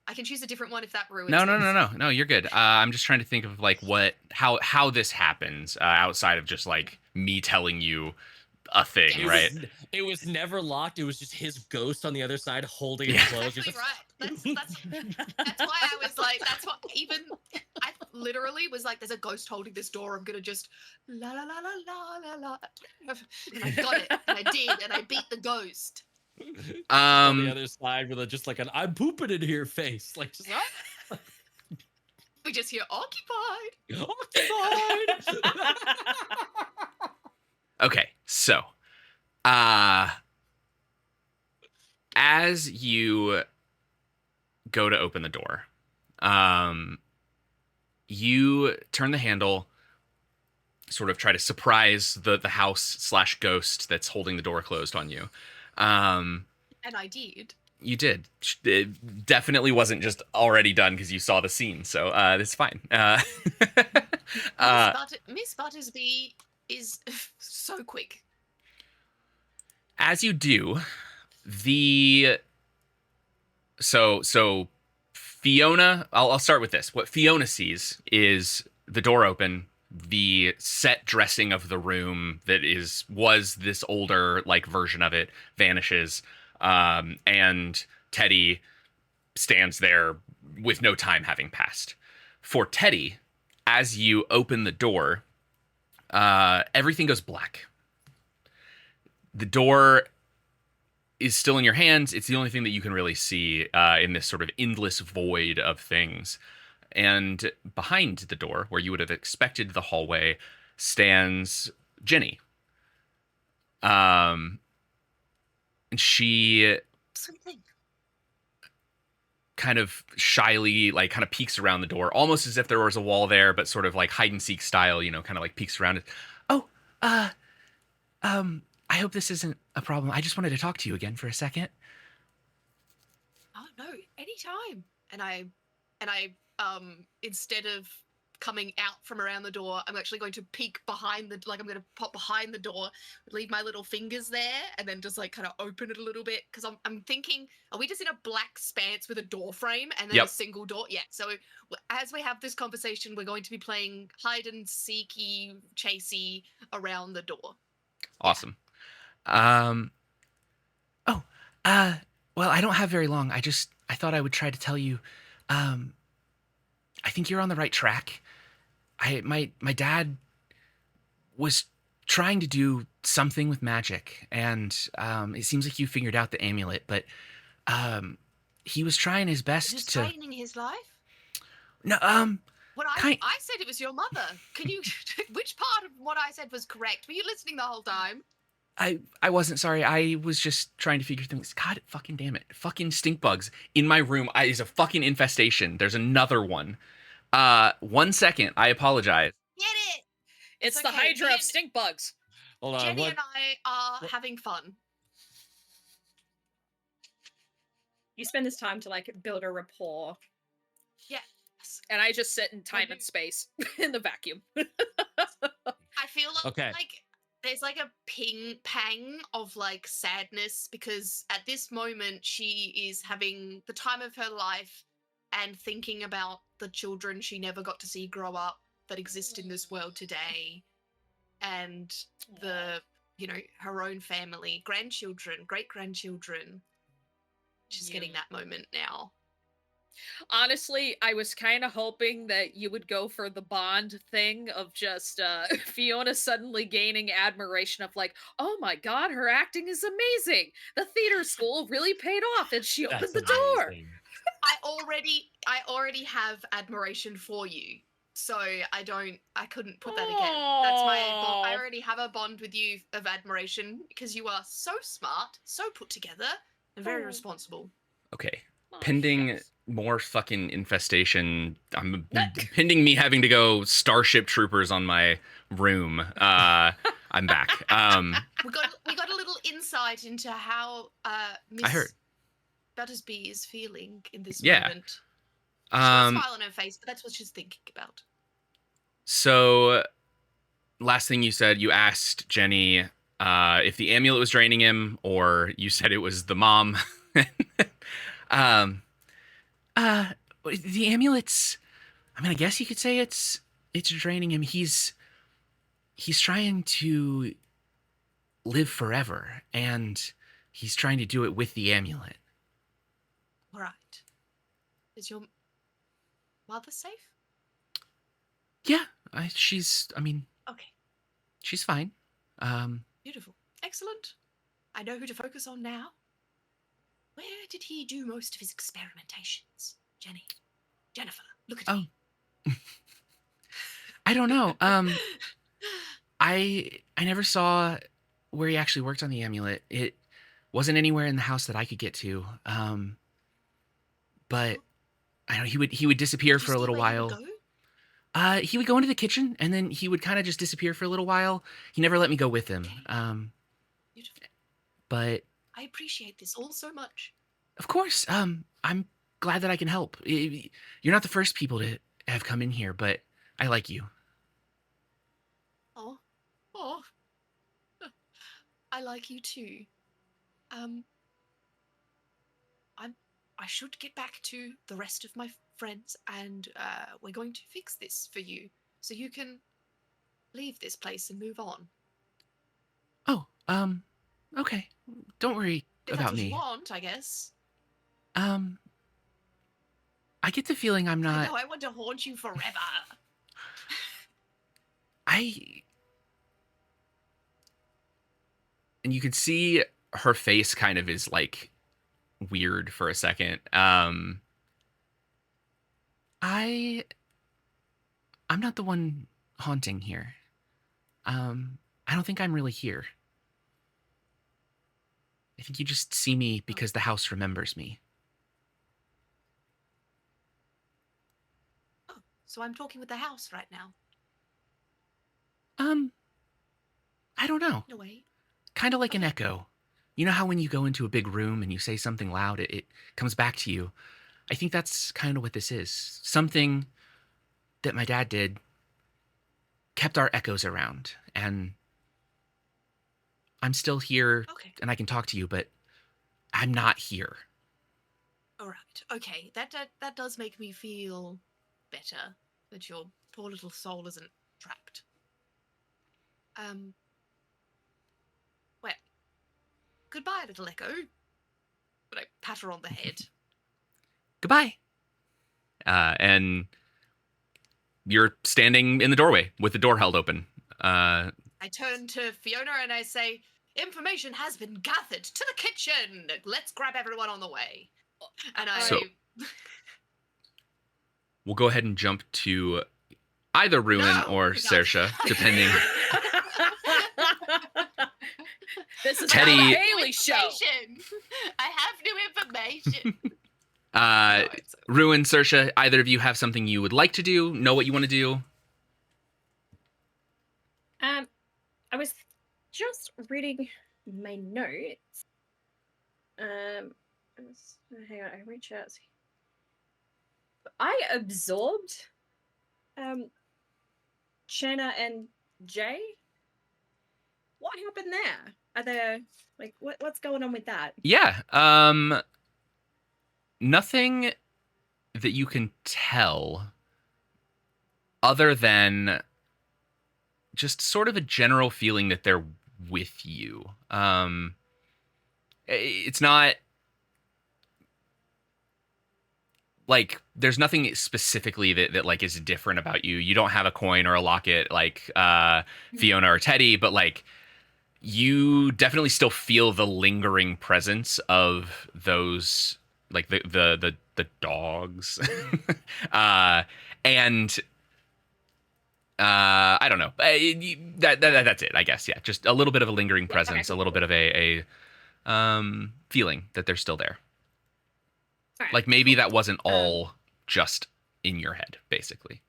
I can choose a different one if that ruins No, things. no. You're good. I'm just trying to think of like how this happens outside of just like me telling you a thing, Yes. right? It was never locked. It was just his ghost on the other side holding it Yeah. closed. Exactly Just- right. That's why I was like, that's what even I literally was like, there's a ghost holding this door. I'm gonna just la la la la la la la, and I got it, and I did, and I beat the ghost. on the other side with just like an "I'm pooping in here" face, like just We just hear occupied. occupied. Okay, so as you go to open the door, you turn the handle, sort of try to surprise the house / ghost that's holding the door closed on you. And I did. You did. It definitely wasn't just already done because you saw the scene, so it's fine. Miss Buttersby is so quick. As you do, so Fiona, I'll start with this. What Fiona sees is the door open, the set dressing of the room that was this older like version of it vanishes, and Teddy stands there with no time having passed. For Teddy, as you open the door, everything goes black. The door is still in your hands. It's the only thing that you can really see in this sort of endless void of things. And behind the door, where you would have expected the hallway, stands Jenny. And she Something. kind of shyly, like, kind of peeks around the door, almost as if there was a wall there, but sort of like hide and seek style, kind of like peeks around it. Oh, I hope this isn't a problem. I just wanted to talk to you again for a second. Oh no, anytime. And I instead of coming out from around the door, I'm actually going to peek behind I'm going to pop behind the door, leave my little fingers there, and then just like kind of open it a little bit, because I'm thinking, are we just in a black expanse with a door frame and then Yep. a single door? Yeah. So as we have this conversation, we're going to be playing hide and seeky, chasey around the door. Awesome. Well, I don't have very long. I thought I would try to tell you, I think you're on the right track. My dad was trying to do something with magic, and it seems like you figured out the amulet, but He was trying his Is best it to. straightening his life? No, What kind. I said it was your mother. Can you? Which part of what I said was correct? Were you listening the whole time? I wasn't sorry. I was just trying to figure things. God, fucking damn it! Fucking stink bugs in my room. Is a fucking infestation. There's another one. 1 second. I apologize. Get it? It's the okay. Hydra Me of and- stink bugs. Hold on. Jenny What? and I are having fun. You spend this time to like build a rapport. Yes. And I just sit in time do- and space in the vacuum. I feel Okay. like there's like a pang of like sadness because at this moment she is having the time of her life and thinking about the children she never got to see grow up that exist in this world today, and the her own family, grandchildren, great grandchildren. She's getting that moment now. Honestly, I was kind of hoping that you would go for the Bond thing of just Fiona suddenly gaining admiration of like, oh my god, her acting is amazing. The theater school really paid off and she opened That's the door. amazing. I already have admiration for you. So I couldn't put that again. That's my bond. I Aw. already have a bond with you of admiration because you are so smart, so put together, and very Oh. responsible. Okay. Oh, Pending shucks. more fucking infestation. Pending me having to go Starship Troopers on my room. I'm back. We got a little insight into how Miss I heard. Buttersby is feeling in this Yeah. moment. She's got a Um, smile on her face, but that's what she's thinking about. so last thing you said, you asked Jenny if the amulet was draining him, or you said it was the mom. um, the amulet's. I mean, I guess you could say it's draining him. He's trying to live forever, and he's trying to do it with the amulet. All right. Is your mother safe? Yeah, she's. I mean, Okay. she's fine. Beautiful. Excellent. I know who to focus on now. Where did he do most of his experimentations? Jennifer, look at me. I don't know. I never saw where he actually worked on the amulet. It wasn't anywhere in the house that I could get to. But I don't know, he would disappear Did you for a see little where he would while. go? He would go into the kitchen and then he would kind of just disappear for a little while. He never let me go with him. Okay. Beautiful. But I appreciate this all so much. of course, I'm glad that I can help. You're not the first people to have come in here, but I like you. Oh. I like you too. I should get back to the rest of my friends, and we're going to fix this for you, so you can leave this place and move on. Oh, okay. Don't worry If that's about what you me. want, I guess. I get the feeling I'm I not. know I want to haunt you forever. And you can see her face kind of is like weird for a second. I'm not the one haunting here. I don't think I'm really here. I think you just see me because the house remembers me. Oh, so I'm talking with the house right now. I don't know. In a way. Kind of like an Okay. echo. You know how when you go into a big room and you say something loud, it comes back to you. I think that's kind of what this is. Something that my dad did kept our echoes around, and I'm still here Okay. and I can talk to you, but I'm not here. All right. Okay. That does make me feel better that your poor little soul isn't trapped. Well, goodbye, little echo. But I pat her on the head. Goodbye. And you're standing in the doorway with the door held open. I turn to Fiona and I say, information has been gathered to the kitchen. Let's grab everyone on the way. And I. So- We'll go ahead and jump to either Ruin No! or Oh my God. Sersha, depending. This is Teddy- how the New Haley show. information. I have new information. Uh, No, it's- Ruin, Sersha, either of you have something you would like to do? Know what you want to do? I was just reading my notes. Hang on, I reach out. I absorbed Shanna and Jay. What happened there? Are there like what's going on with that? Yeah. Nothing that you can tell other than just sort of a general feeling that they're with you. It's not like there's nothing specifically that like is different about you. You don't have a coin or a locket like Fiona or Teddy, but like you definitely still feel the lingering presence of those like the dogs. And I don't know. That's it, I guess. Yeah, just a little bit of a lingering Yeah, okay, presence, a little bit of a feeling that they're still there. Alright, Like maybe cool. that wasn't all just in your head, basically.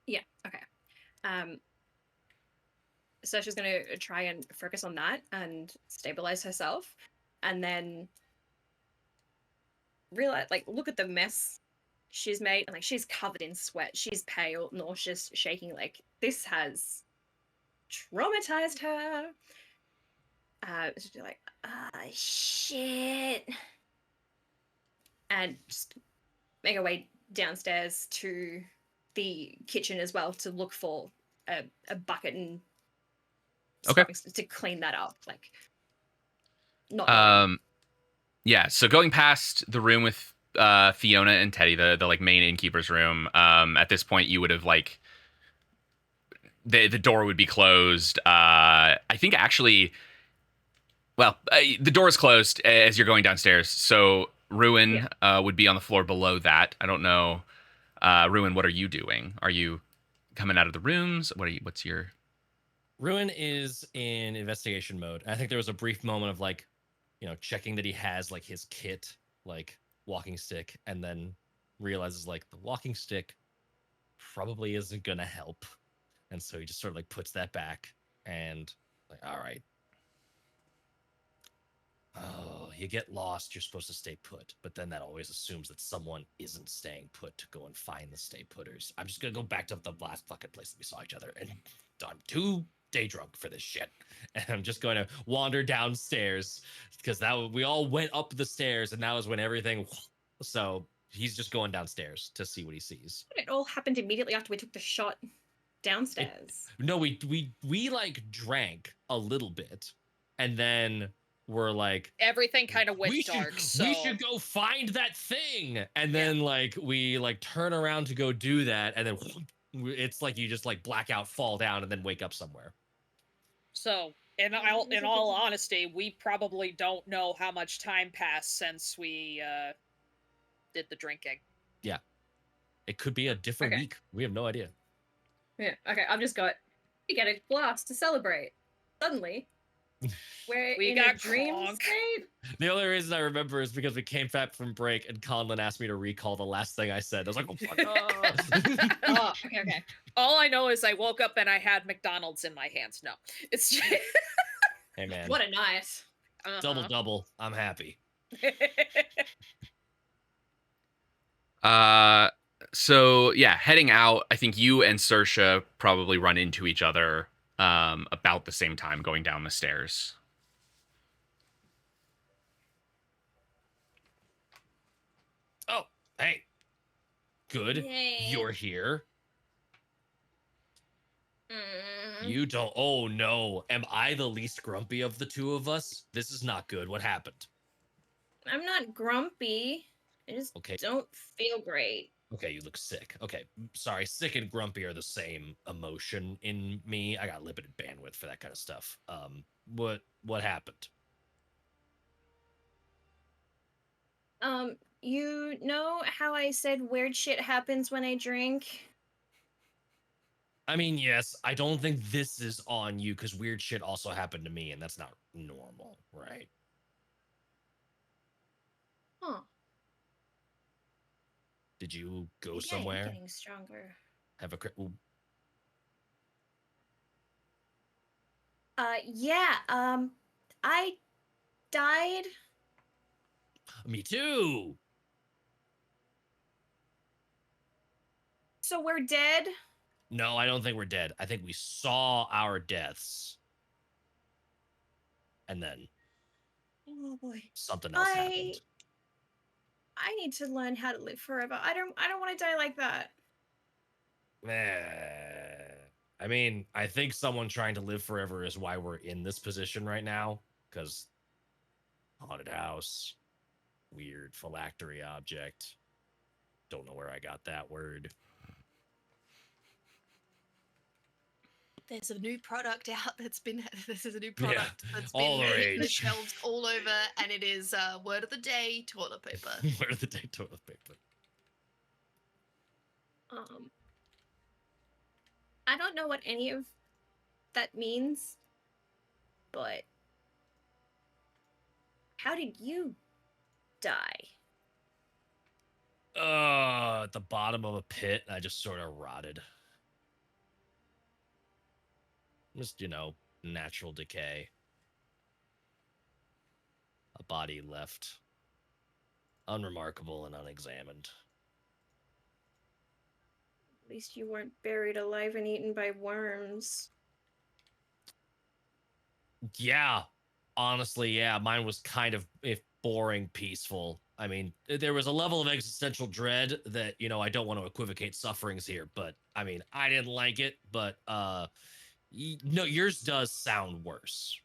Yeah, okay. So she's gonna try and focus on that and stabilize herself, and then realize, like, look at the mess she's made, and like she's covered in sweat, she's pale, nauseous, shaking. Like this has traumatized her. She's be like, shit, and just make her way downstairs to the kitchen as well to look for a bucket and Okay. to clean that up. Like, not Yeah, so going past the room with Fiona and Teddy, the like main innkeeper's room, at this point you would have like the door would be closed. I think actually, well, the door is closed as you're going downstairs. So Ruin would be on the floor below that. I don't know, Ruin, what are you doing? Are you coming out of the rooms? What's your? Ruin is in investigation mode. I think there was a brief moment of like, checking that he has like his kit, like walking stick, and then realizes like the walking stick probably isn't gonna help. And so he just sort of like puts that back and like, all right. Oh, you get lost, you're supposed to stay put. But then that always assumes that someone isn't staying put to go and find the stay putters. I'm just gonna go back to the last fucking place that we saw each other, and I'm too day drunk for this shit. And I'm just going to wander downstairs because we all went up the stairs, and that was when everything. So he's just going downstairs to see what he sees. It all happened immediately after we took the shot downstairs. No, we like drank a little bit, and then we're like, Everything kind of went dark. So we should go find that thing. And then like we like turn around to go do that, and then it's like you just like black out, fall down, and then wake up somewhere. So in all honesty, we probably don't know how much time passed since we did the drinking. Yeah, it could be a different week. We have no idea. Yeah. Okay. I've just got. We get a glass to celebrate. Suddenly, we're We in got a dream crunk. state. The only reason I remember is because we came back from break and Conlon asked me to recall the last thing I said. I was like, oh, fuck. Oh, okay. All I know is I woke up and I had McDonald's in my hands. No, it's just... Hey, man. What a night. Double. I'm happy. So yeah, heading out, I think you and Sersha probably run into each other about the same time going down the stairs. Oh, hey. Good. Yay. You're here. Mm. You don't. Oh, no. Am I the least grumpy of the two of us? This is not good. What happened? I'm not grumpy. I just don't feel great. Okay, you look sick. Okay, sorry. Sick and grumpy are the same emotion in me. I got limited bandwidth for that kind of stuff. what happened? You know how I said weird shit happens when I drink? I mean, yes, I don't think this is on you because weird shit also happened to me, and that's not normal, right? Huh. Did you go Maybe I am somewhere? getting stronger. Have a Yeah, I died. me too. So we're dead? No, I don't think we're dead. I think we saw our deaths, and then Oh boy. something else happened. I need to learn how to live forever. I don't want to die like that. I mean, I think someone trying to live forever is why we're in this position right now. Because haunted house, weird phylactery object. Don't know where I got that word. There's a new product out that's been. This is a new product that's all been the hitting the rage. shelves all over, and it is word of the day: toilet paper. Word of the day, toilet paper. I don't know what any of that means, but how did you die? At the bottom of a pit, I just sort of rotted. Just, natural decay. A body left unremarkable and unexamined. At least you weren't buried alive and eaten by worms. Yeah, honestly, yeah, mine was kind of boring, peaceful. I mean, there was a level of existential dread that, I don't want to equivocate sufferings here, but I mean, I didn't like it, but no, yours does sound worse.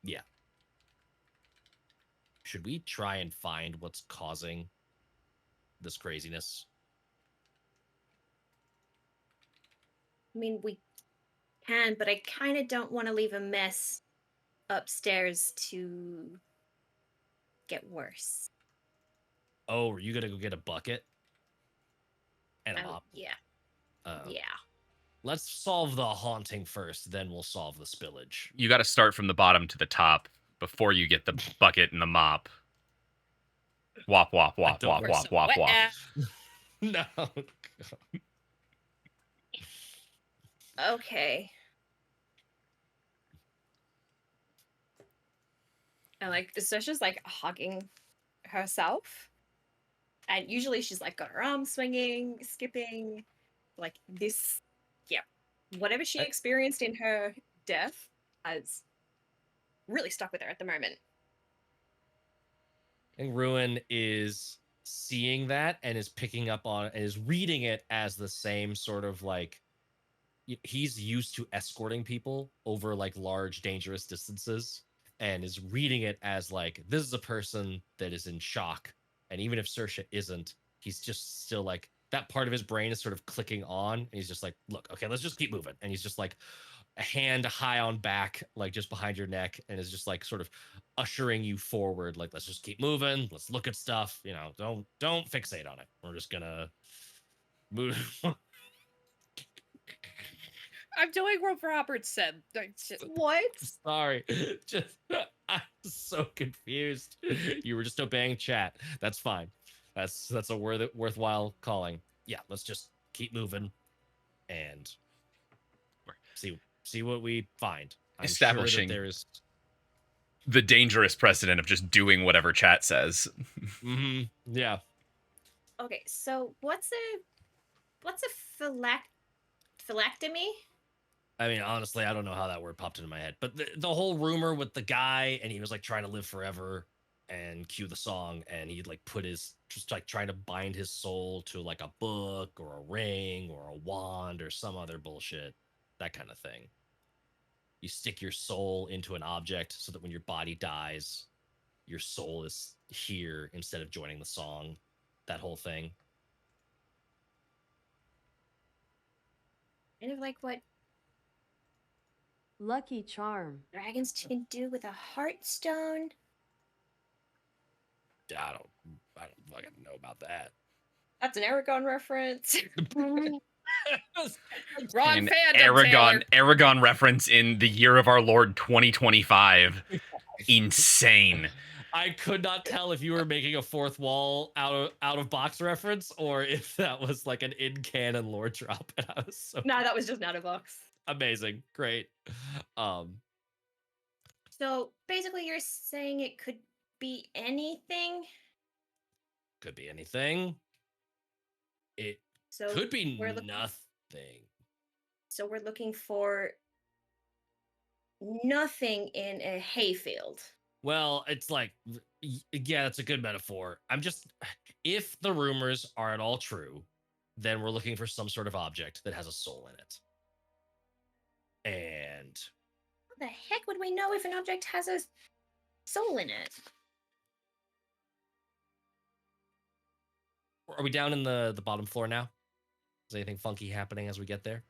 Yeah. Should we try and find what's causing this craziness? I mean, we can, but I kind of don't want to leave a mess upstairs to get worse. Oh, are you gonna go get a bucket and a mop? Yeah. Yeah. Let's solve the haunting first, then we'll solve the spillage. You got to start from the bottom to the top before you get the bucket and the mop. Wop, wop, wop, don't wop, work wop, So wop, wet wop. ass. No. Okay. And Sasha's hugging herself. And usually she's got her arms swinging, skipping, this. Yeah. Whatever she experienced in her death has really stuck with her at the moment. I think Ruin is seeing that and is picking up on and is reading it as the same sort of he's used to escorting people over large dangerous distances and is reading it as this is a person that is in shock, and even if Saoirse isn't, he's just still that part of his brain is sort of clicking on, and he's just look, okay, let's just keep moving, and he's just a hand high on back, just behind your neck, and is just sort of ushering you forward, let's just keep moving, let's look at stuff, don't fixate on it, we're just gonna move. I'm doing what Robert said. What? Sorry, just I'm so confused. You were just obeying chat. That's fine. That's a worthwhile calling. Yeah, let's just keep moving and see what we find. I'm Establishing sure that there is the dangerous precedent of just doing whatever chat says. Yeah. Okay, so what's a phylactomy? I mean, honestly, I don't know how that word popped into my head, but the whole rumor with the guy, and he was trying to live forever and cue the song, and he'd put his just trying to bind his soul to a book or a ring or a wand or some other bullshit, that kind of thing. You stick your soul into an object so that when your body dies, your soul is here instead of joining the song. That whole thing. Kind of like what Lucky charm. Dragons can do with a heartstone. I don't fucking know about that. That's an Aragon reference. Wrong An fandom, Taylor. Aragon reference in the year of our Lord 2025. Insane. I could not tell if you were making a fourth wall out of box reference or if that was like an in canon lore drop. And I was so No, that was just not a box. amazing, great. So basically, you're saying it could be anything. Could be anything. It So could be we're looking- nothing. So we're looking for nothing in a hayfield. Well, it's like, yeah, that's a good metaphor. If the rumors are at all true, then we're looking for some sort of object that has a soul in it. And How the heck would we know if an object has a soul in it? are we down in the bottom floor now? Is anything funky happening as we get there?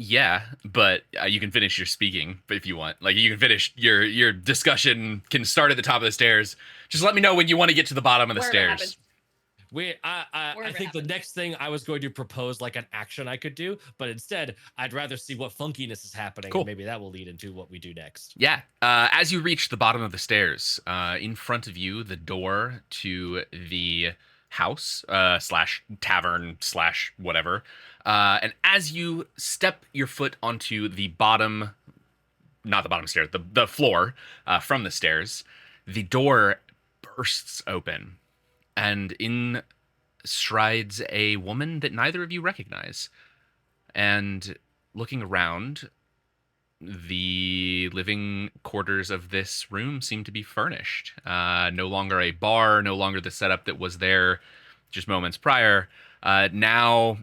Yeah, but you can finish your speaking if you want. Like, you can finish your discussion. Can start at the top of the stairs. Just let me know when you want to get to the bottom of the Wherever it stairs. I Wherever it think the happens. next thing I was going to propose like an action I could do, but instead I'd rather see what funkiness is happening. Cool. And maybe that will lead into what we do next. Yeah. As you reach the bottom of the stairs, in front of you, the door to the house slash tavern slash whatever. And as you step your foot onto the bottom, not the bottom stairs, the floor from the stairs, the door bursts open. And in strides a woman that neither of you recognize. And looking around, the living quarters of this room seem to be furnished. No longer a bar, no longer the setup that was there just moments prior. Now,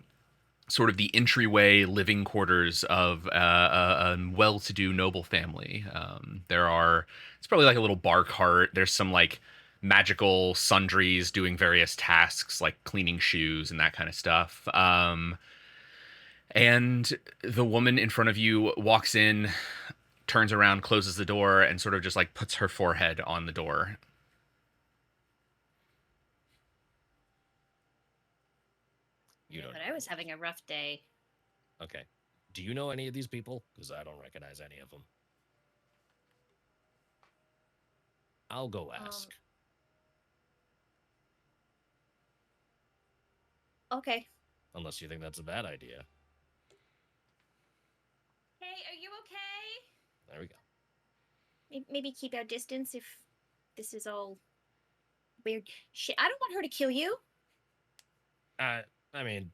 sort of the entryway living quarters of a well-to-do noble family. It's probably like a little bar cart. There's some like magical sundries doing various tasks like cleaning shoes and that kind of stuff. And the woman in front of you walks in, turns around, closes the door, and sort of just like puts her forehead on the door. You don't. But I was having a rough day. Okay. Do you know any of these people? Because I don't recognize any of them. I'll go ask. Okay. Unless you think that's a bad idea. Hey, are you okay? There we go. Maybe keep our distance if this is all weird shit. I don't want her to kill you. I mean,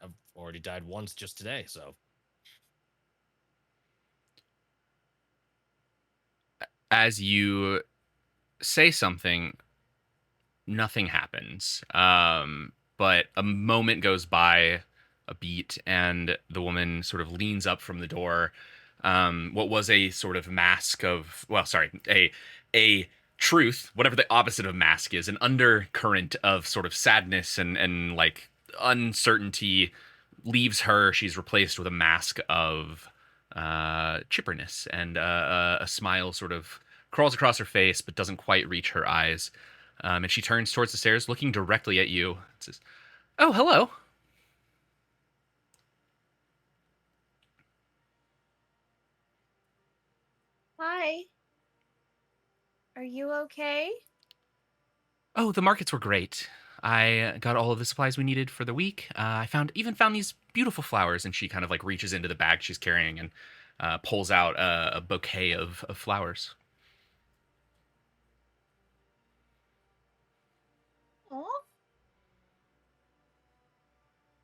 I've already died once just today, so. As you say something, nothing happens. But a moment goes by, a beat, and the woman sort of leans up from the door. What was a sort of mask of, a truth, whatever the opposite of mask is, an undercurrent of sort of sadness and like uncertainty leaves her. She's replaced with a mask of chipperness, and a smile sort of crawls across her face but doesn't quite reach her eyes. And she turns towards the stairs, looking directly at you. It says, "Oh, hello." Hi. Are you okay? "Oh, the markets were great. I got all of the supplies we needed for the week. I found these beautiful flowers." And she kind of like reaches into the bag she's carrying and pulls out a bouquet of flowers. Oh.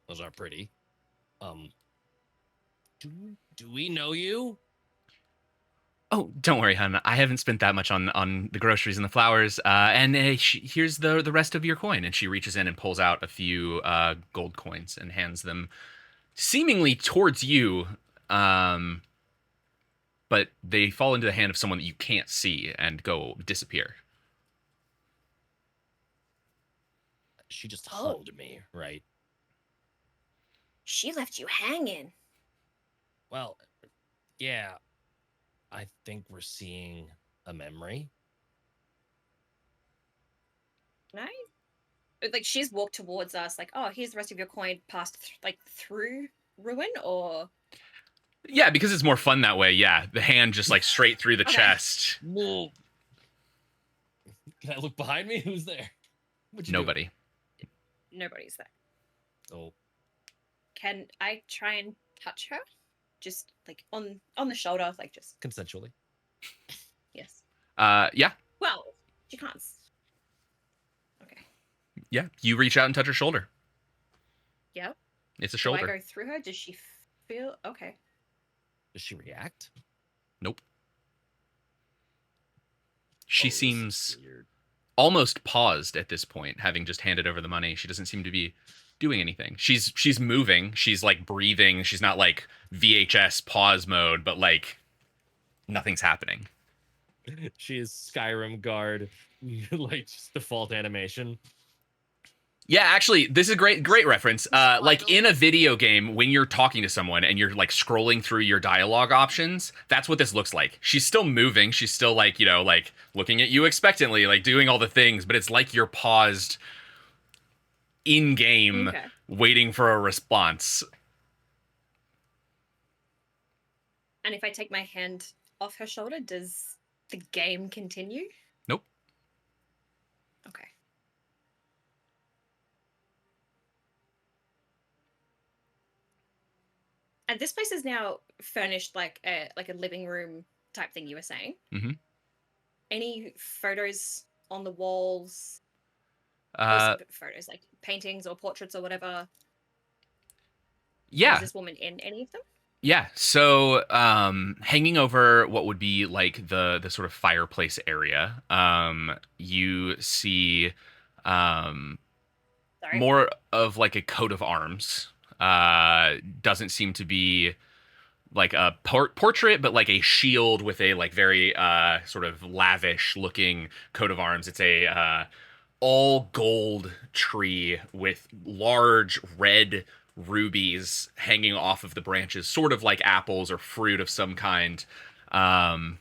Those are pretty. Do we know you? "Oh, don't worry, hon. I haven't spent that much on the groceries and the flowers. And here's the rest of your coin." And she reaches in and pulls out a few gold coins and hands them seemingly towards you. But they fall into the hand of someone that you can't see and disappear. She just Oh. hugged me, right? She left you hanging. Well, yeah. I think we're seeing a memory. No? Like she's walked towards us, like, oh, here's the rest of your coin, passed through ruin, or Yeah, because it's more fun that way. Yeah, the hand just like straight through the Okay. chest. Whoa. Can I look behind me? Who's there? What'd you do? Nobody. nobody's there. Oh, Can I try and touch her? Just like on the shoulder, like just consensually. yes. Yeah, Well, she can't. Okay. yeah. You reach out and touch her shoulder. Yep. It's a Do I shoulder. go through her? Does she feel okay? Does she react? Nope. She Oh, this is seems weird. almost paused at this point, having just handed over the money. She doesn't seem to be doing anything. She's moving. She's like breathing. She's not like VHS pause mode, but like nothing's happening. She is Skyrim guard, like just default animation. Yeah, actually, this is a great reference. Like vital. in a video game, when you're talking to someone and you're like scrolling through your dialogue options, that's what this looks like. She's still moving. She's still like, you know, like looking at you expectantly, like doing all the things, but it's like you're paused in game, Okay. waiting for a response. And if I take my hand off her shoulder, does the game continue? Nope. Okay. And this place is now furnished like a living room type thing you were saying. Mhm. Any photos on the walls? Photos like paintings or portraits or whatever. Yeah. Is this woman in any of them? Yeah, so hanging over what would be like the sort of fireplace area, you see Sorry. more of like a coat of arms. Doesn't seem to be like a portrait, but like a shield with a like very sort of lavish looking coat of arms. It's a all gold tree with large red rubies hanging off of the branches, sort of like apples or fruit of some kind. And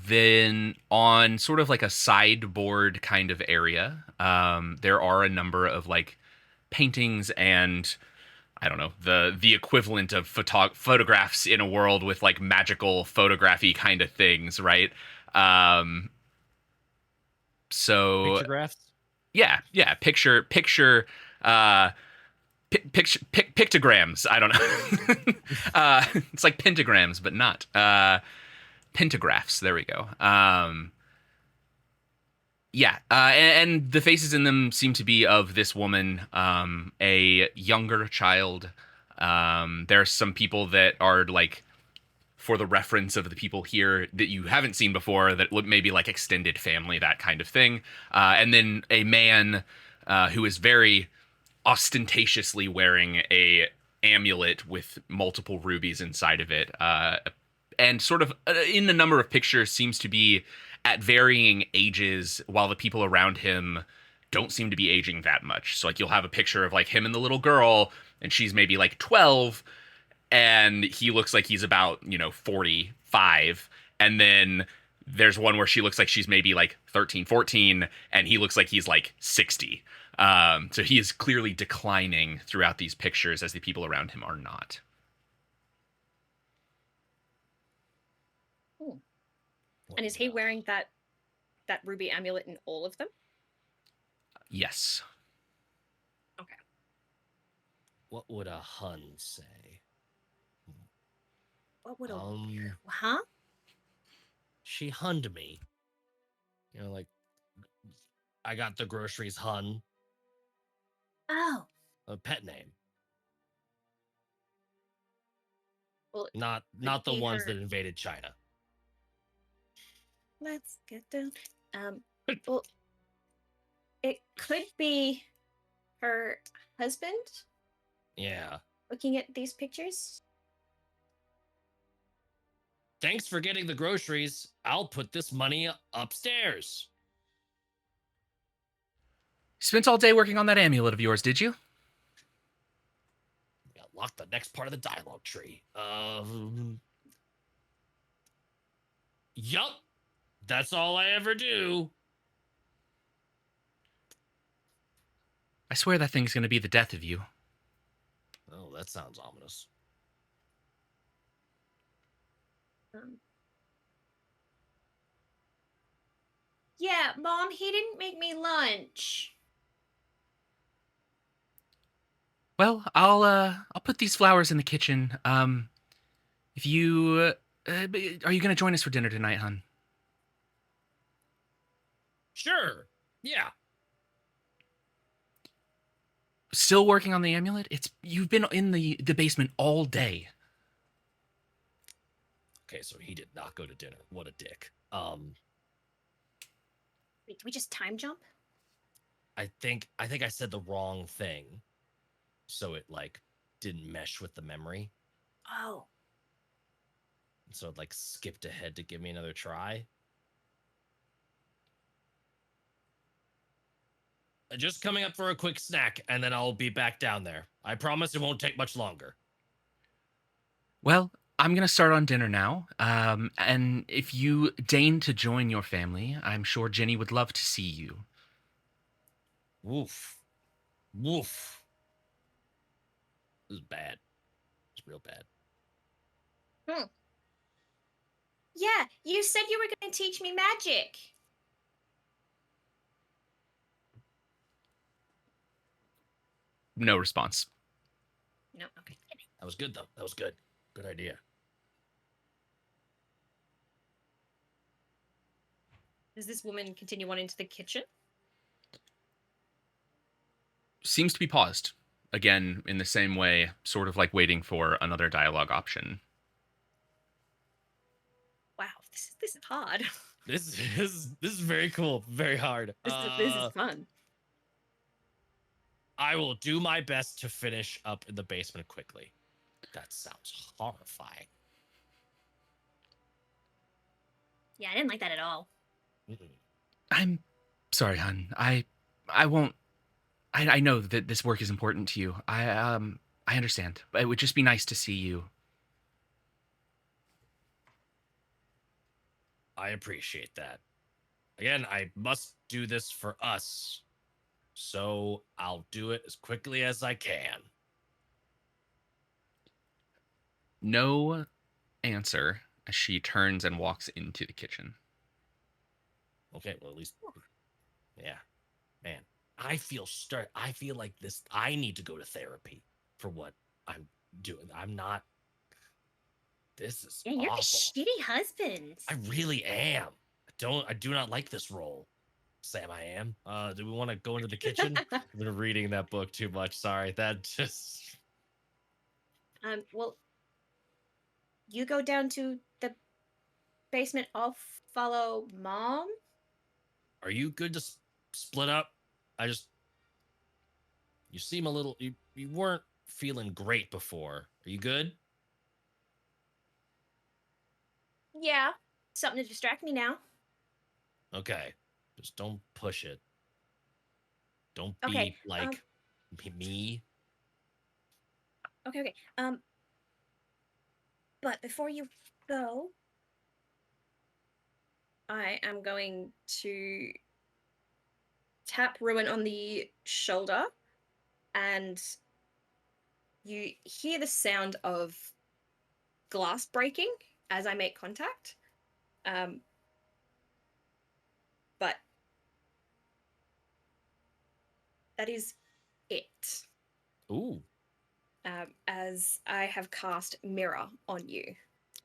then on sort of like a sideboard kind of area, there are a number of like paintings and I don't know, the equivalent of photographs in a world with like magical photography kind of things, right? So Pictographs? yeah, pictograms. I don't know. It's like pentagrams, but not pentagraphs. There we go. Yeah, and the faces in them seem to be of this woman, a younger child. There's some people that are like, for the reference of the people here that you haven't seen before, that look maybe like extended family, that kind of thing. And then a man who is very ostentatiously wearing a amulet with multiple rubies inside of it, and sort of in the number of pictures seems to be at varying ages, while the people around him don't seem to be aging that much. So like you'll have a picture of like him and the little girl, and she's maybe like 12, and he looks like he's about, 45. And then there's one where she looks like she's maybe like 13, 14, and he looks like he's like 60. So he is clearly declining throughout these pictures as the people around him are not. And is he wearing that ruby amulet in all of them? Yes. Okay. What would a Hun say? What would Huh? She hunned me. Like, I got the groceries Hun. Oh. A pet name. Well, Not the ones that invaded China. Let's get down. Well, it could be her husband. Yeah. Looking at these pictures. Thanks for getting the groceries. I'll put this money upstairs. Spent all day working on that amulet of yours, did you? unlock the next part of the dialogue tree. Yup. That's all I ever do. I swear that thing's gonna be the death of you. Oh, that sounds ominous. Yeah, Mom, he didn't make me lunch. Well, I'll put these flowers in the kitchen. If you are you gonna join us for dinner tonight, hun? Sure. Yeah. Still working on the amulet? You've been in the basement all day. Okay, so he did not go to dinner. What a dick. Wait, did we just time jump? I think I said the wrong thing, so it like didn't mesh with the memory, Oh. so it like skipped ahead to give me another try. Just coming up for a quick snack, and then I'll be back down there. I promise it won't take much longer. Well, I'm gonna start on dinner now. And if you deign to join your family, I'm sure Jenny would love to see you. Woof. Woof. This is bad. It's real bad. Yeah, you said you were going to teach me magic. No response. No, okay. That was good, though. That was good. Good idea. Does this woman continue on into the kitchen? Seems to be paused. Again, in the same way, sort of like waiting for another dialogue option. Wow, this is hard. This is very cool. Very hard. This is fun. I will do my best to finish up in the basement quickly. That sounds horrifying. Yeah, I didn't like that at all. I'm sorry, hun. I won't. I know that this work is important to you. I understand. But it would just be nice to see you. I appreciate that. Again, I must do this for us. So I'll do it as quickly as I can. No answer as she turns and walks into the kitchen. Okay, well at least, yeah, man. I feel like this. I need to go to therapy for what I'm doing. I'm not. This is Yeah, you're awful. a shitty husband. I really am. I do not like this role. Sam, I am. Do we want to go into the kitchen? I've been reading that book too much. Sorry, that just. Well, you go down to the basement. I'll follow Mom. Are you good to split up? You seem a little. You weren't feeling great before. Are you good? Yeah, something to distract me now. Okay, just don't push it. Don't be Okay, like me. Okay. But before you go, I am going to tap Ruin on the shoulder, and you hear the sound of glass breaking as I make contact. But that is it. Ooh. As I have cast Mirror on you.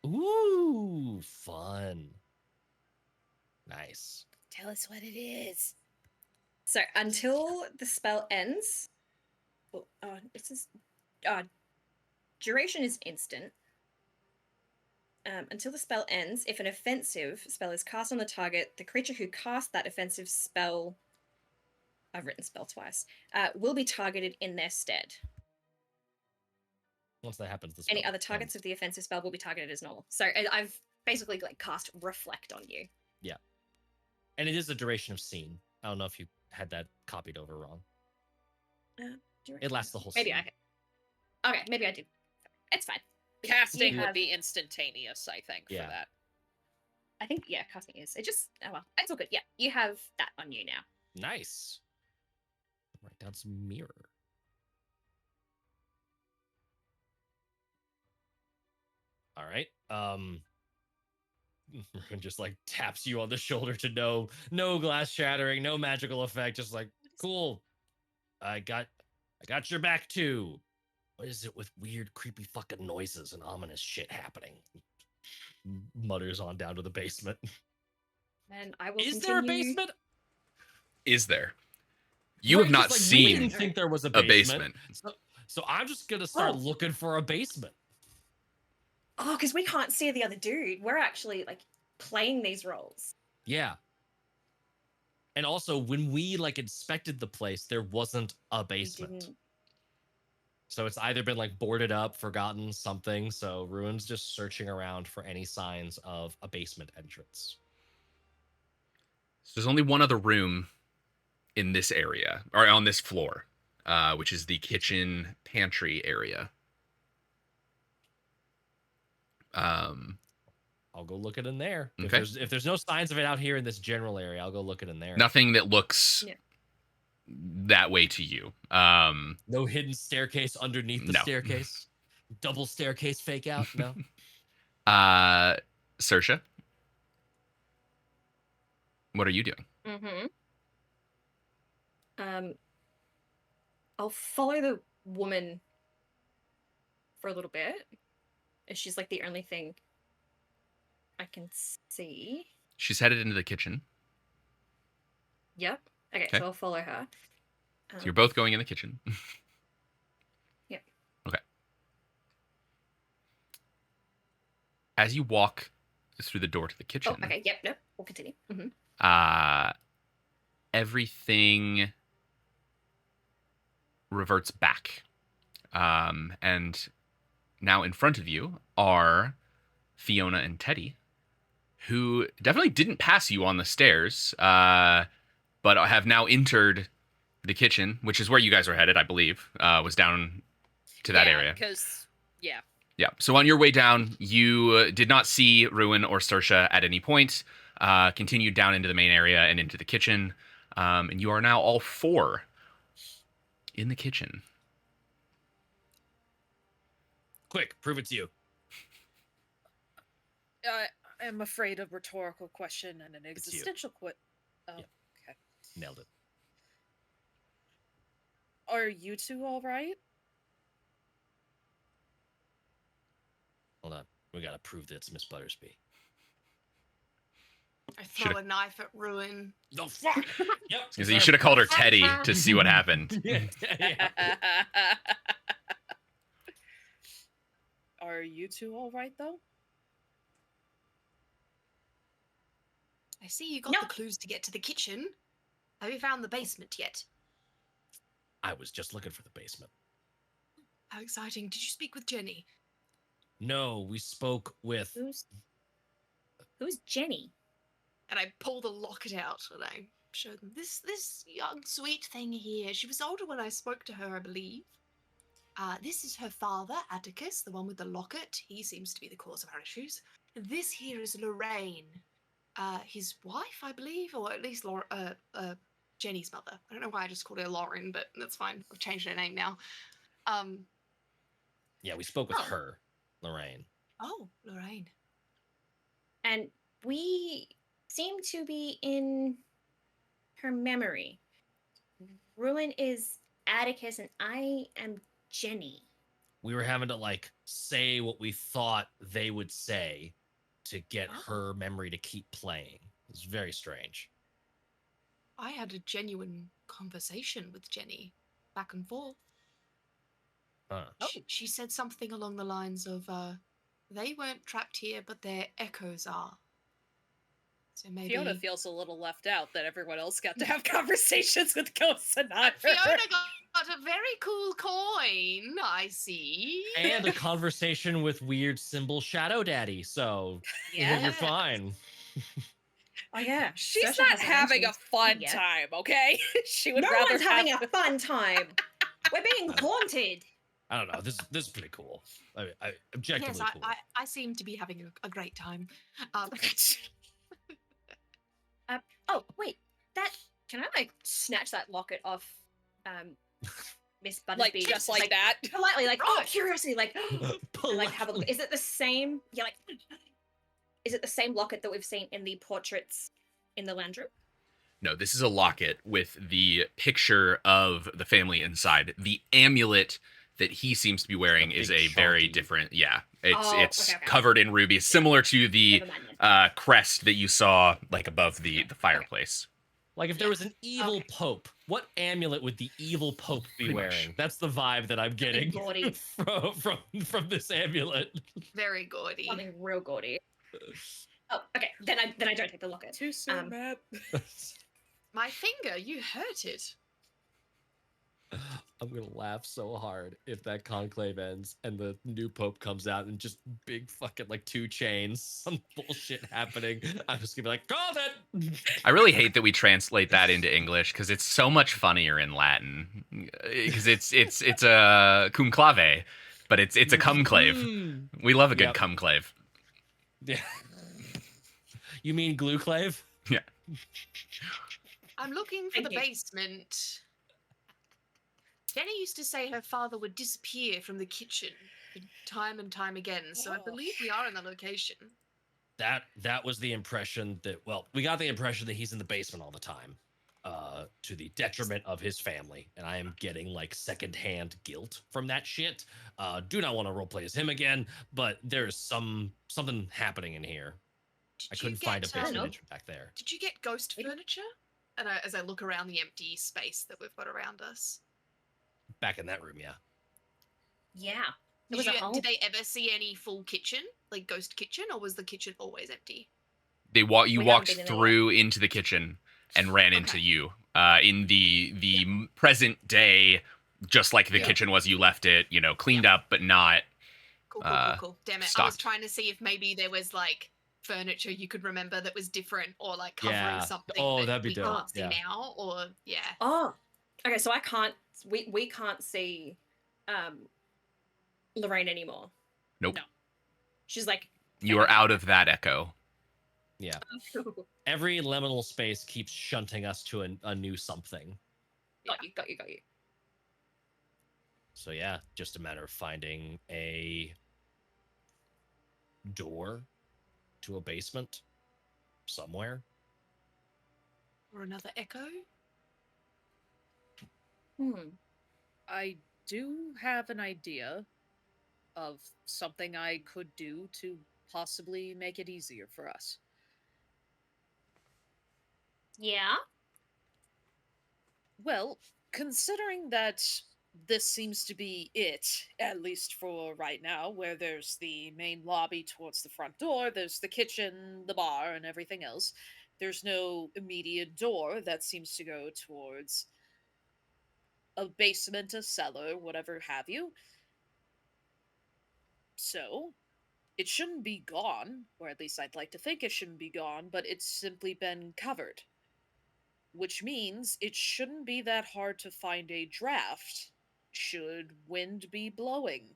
Ooh, fun. Nice. Tell us what it is. So until the spell ends, duration is instant. Until the spell ends, if an offensive spell is cast on the target, the creature who cast that offensive spell, I've written spell twice, will be targeted in their stead. Once that happens, the Any spell other targets ends. of the offensive spell will be targeted as normal. So I've basically like cast Reflect on you. Yeah. And it is a duration of scene. I don't know if you had that copied over wrong. It lasts the whole Maybe scene. Okay, maybe I do. It's fine. You Casting would have- be instantaneous, I think, Yeah. for that. I think, yeah, casting is. It just, oh well, it's all good. Yeah, you have that on you now. Nice. Write down some mirror. All right. Ruin just like taps you on the shoulder to no glass shattering, no magical effect, just like cool. I got your back too. What is it with weird, creepy fucking noises and ominous shit happening? Mutters on down to the basement. And I will Is there a continue- basement? Is there? You Right, have not 'cause, like, we seen didn't think there was a a basement. basement. So I'm just gonna start Oh. looking for a basement. Oh, because we can't see the other dude. We're actually like playing these roles. Yeah. And also, when we like inspected the place, there wasn't a We basement. didn't. So it's either been like boarded up, forgotten, something. So Ruin's just searching around for any signs of a basement entrance. So there's only one other room in this area, or on this floor, which is the kitchen pantry area. I'll go look it in there. Okay. If there's no signs of it out here in this general area, I'll go look it in there. Nothing that looks Yeah. that way to you. No hidden staircase underneath the No. staircase. Double staircase fake out. No. Saoirse, what are you doing? Mm-hmm. I'll follow the woman for a little bit. She's like the only thing I can see. She's headed into the kitchen. Yep. Okay, Okay. so I'll follow her. So you're both going in the kitchen. Yep. Okay. As you walk through the door to the kitchen, Oh, okay. Yep. Nope. We'll continue. Mm-hmm. everything reverts back. And now in front of you are Fiona and Teddy, who definitely didn't pass you on the stairs, but have now entered the kitchen, which is where you guys were headed, I believe, was down to that area. Because, yeah. Yeah. So on your way down, you did not see Ruin or Saoirse at any point. Continued down into the main area and into the kitchen. And you are now all four in the kitchen. Quick, prove it's you. I'm afraid a rhetorical question and an It's you. existential question. Oh, Yeah. okay. Nailed it. Are you two all right? Hold on. We gotta prove that it's Miss Buttersby. I throw a knife at Ruin. The fuck? Yep. You should have called her Teddy to see what happened. Yeah. Are you two all right, though? I see you got No. the clues to get to the kitchen. Have you found the basement yet? I was just looking for the basement. How exciting. Did you speak with Jenny? No, we spoke with. Who's Jenny? And I pull the locket out and I show them this young sweet thing here. She was older when I spoke to her, I believe. This is her father, Atticus, the one with the locket. He seems to be the cause of our issues. This here is Lorraine, his wife, I believe, or at least Jenny's mother. I don't know why I just called her Lauren, but that's fine. I've changed her name now. Yeah, we spoke with Oh. her, Lorraine. Oh, Lorraine. And we seem to be in her memory. Ruin is Atticus, and I am Jenny. We were having to like say what we thought they would say to get her memory to keep playing. It was very strange. I had a genuine conversation with Jenny, back and forth. Huh. She said something along the lines of, they weren't trapped here, but their echoes are. So maybe Fiona feels a little left out that everyone else got to have conversations with ghosts and not her. Fiona got a very cool coin, I see. And a conversation with weird symbol Shadow Daddy. So you're fine. Oh yeah, She's Saoirse not hasn't having a mentioned fun yet. time, okay? She would No rather one's having have... a fun time. We're being haunted. I don't know. This is pretty cool. I objectively Yes, cool. I seem to be having a great time. Oh wait, that can I like snatch that locket off, Miss Buttersby? Like just like that. Politely, like oh Right. curiosity, like like have a look. Is it the same? Yeah, like is it the same locket that we've seen in the portraits in the lounge room? No, this is a locket with the picture of the family inside. The amulet that he seems to be wearing The is big a very chunky- different. Yeah, it's Oh, it's okay. covered in rubies, similar to the Never mind then. crest that you saw like above the fireplace. Like if there was an evil Okay. pope, what amulet would the evil pope be Pretty much. wearing? That's the vibe that I'm getting gaudy. from this amulet. Very gaudy. Something real gaudy. Oh, okay. Then I don't take the locket. Too soon, Matt. My finger, you hurt it. I'm gonna laugh so hard if that conclave ends and the new pope comes out and just big fucking like 2 chains, some bullshit happening. I'm just gonna be like, called it. I really hate that we translate that into English because it's so much funnier in Latin. Because it's a conclave, but it's a cumclave. Mm. We love a good Yep. cumclave. Yeah. You mean glueclave? Yeah. I'm looking for Thank the you. basement. Jenny used to say her father would disappear from the kitchen time and time again, so I Oh. believe we are in the location. That was the impression that we got the impression that he's in the basement all the time, to the detriment of his family, and I am getting like secondhand guilt from that shit. Do not want to roleplay as him again, but there's something happening in here. I Did you couldn't find a get, basement know. entrance back there. Did you get ghost furniture? And as I look around the empty space that we've got around us, Back in that room, yeah. Yeah. It did, was you, a home. did they ever see any full kitchen, like ghost kitchen, or was the kitchen always empty? You We haven't walked been in there through into the kitchen and ran into Okay. you. In the present day, just like the Yeah. kitchen was, you left it, cleaned up but not. Cool. Damn it! I was Stocked. trying to see if maybe there was like furniture you could remember that was different, or like covering Yeah. something Oh, that that'd be we dope. can't see Yeah. now, or yeah. Oh. Okay, so I can't we can't see Lorraine anymore. Nope. No. She's like You are out of that echo. Yeah. Every liminal space keeps shunting us to a new something. got you. So yeah, just a matter of finding a door to a basement somewhere. Or another echo. I do have an idea of something I could do to possibly make it easier for us. Yeah. Well, considering that this seems to be it, at least for right now, where there's the main lobby towards the front door, there's the kitchen, the bar, and everything else. There's no immediate door that seems to go towards a basement, a cellar, whatever have you. So, it shouldn't be gone, or at least I'd like to think it shouldn't be gone, but it's simply been covered. Which means it shouldn't be that hard to find a draft, should wind be blowing.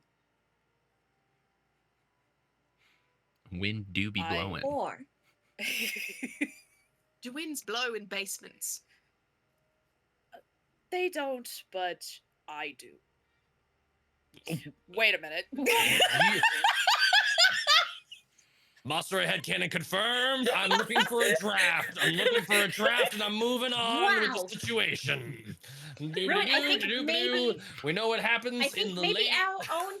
Wind do be I- blowing. Or Do winds blow in basements? They don't, but I do. Wait a minute. Master headcanon confirmed. I'm looking for a draft. And I'm moving on with Wow. the situation. Right, I think maybe- We know what happens I in think the maybe late. our own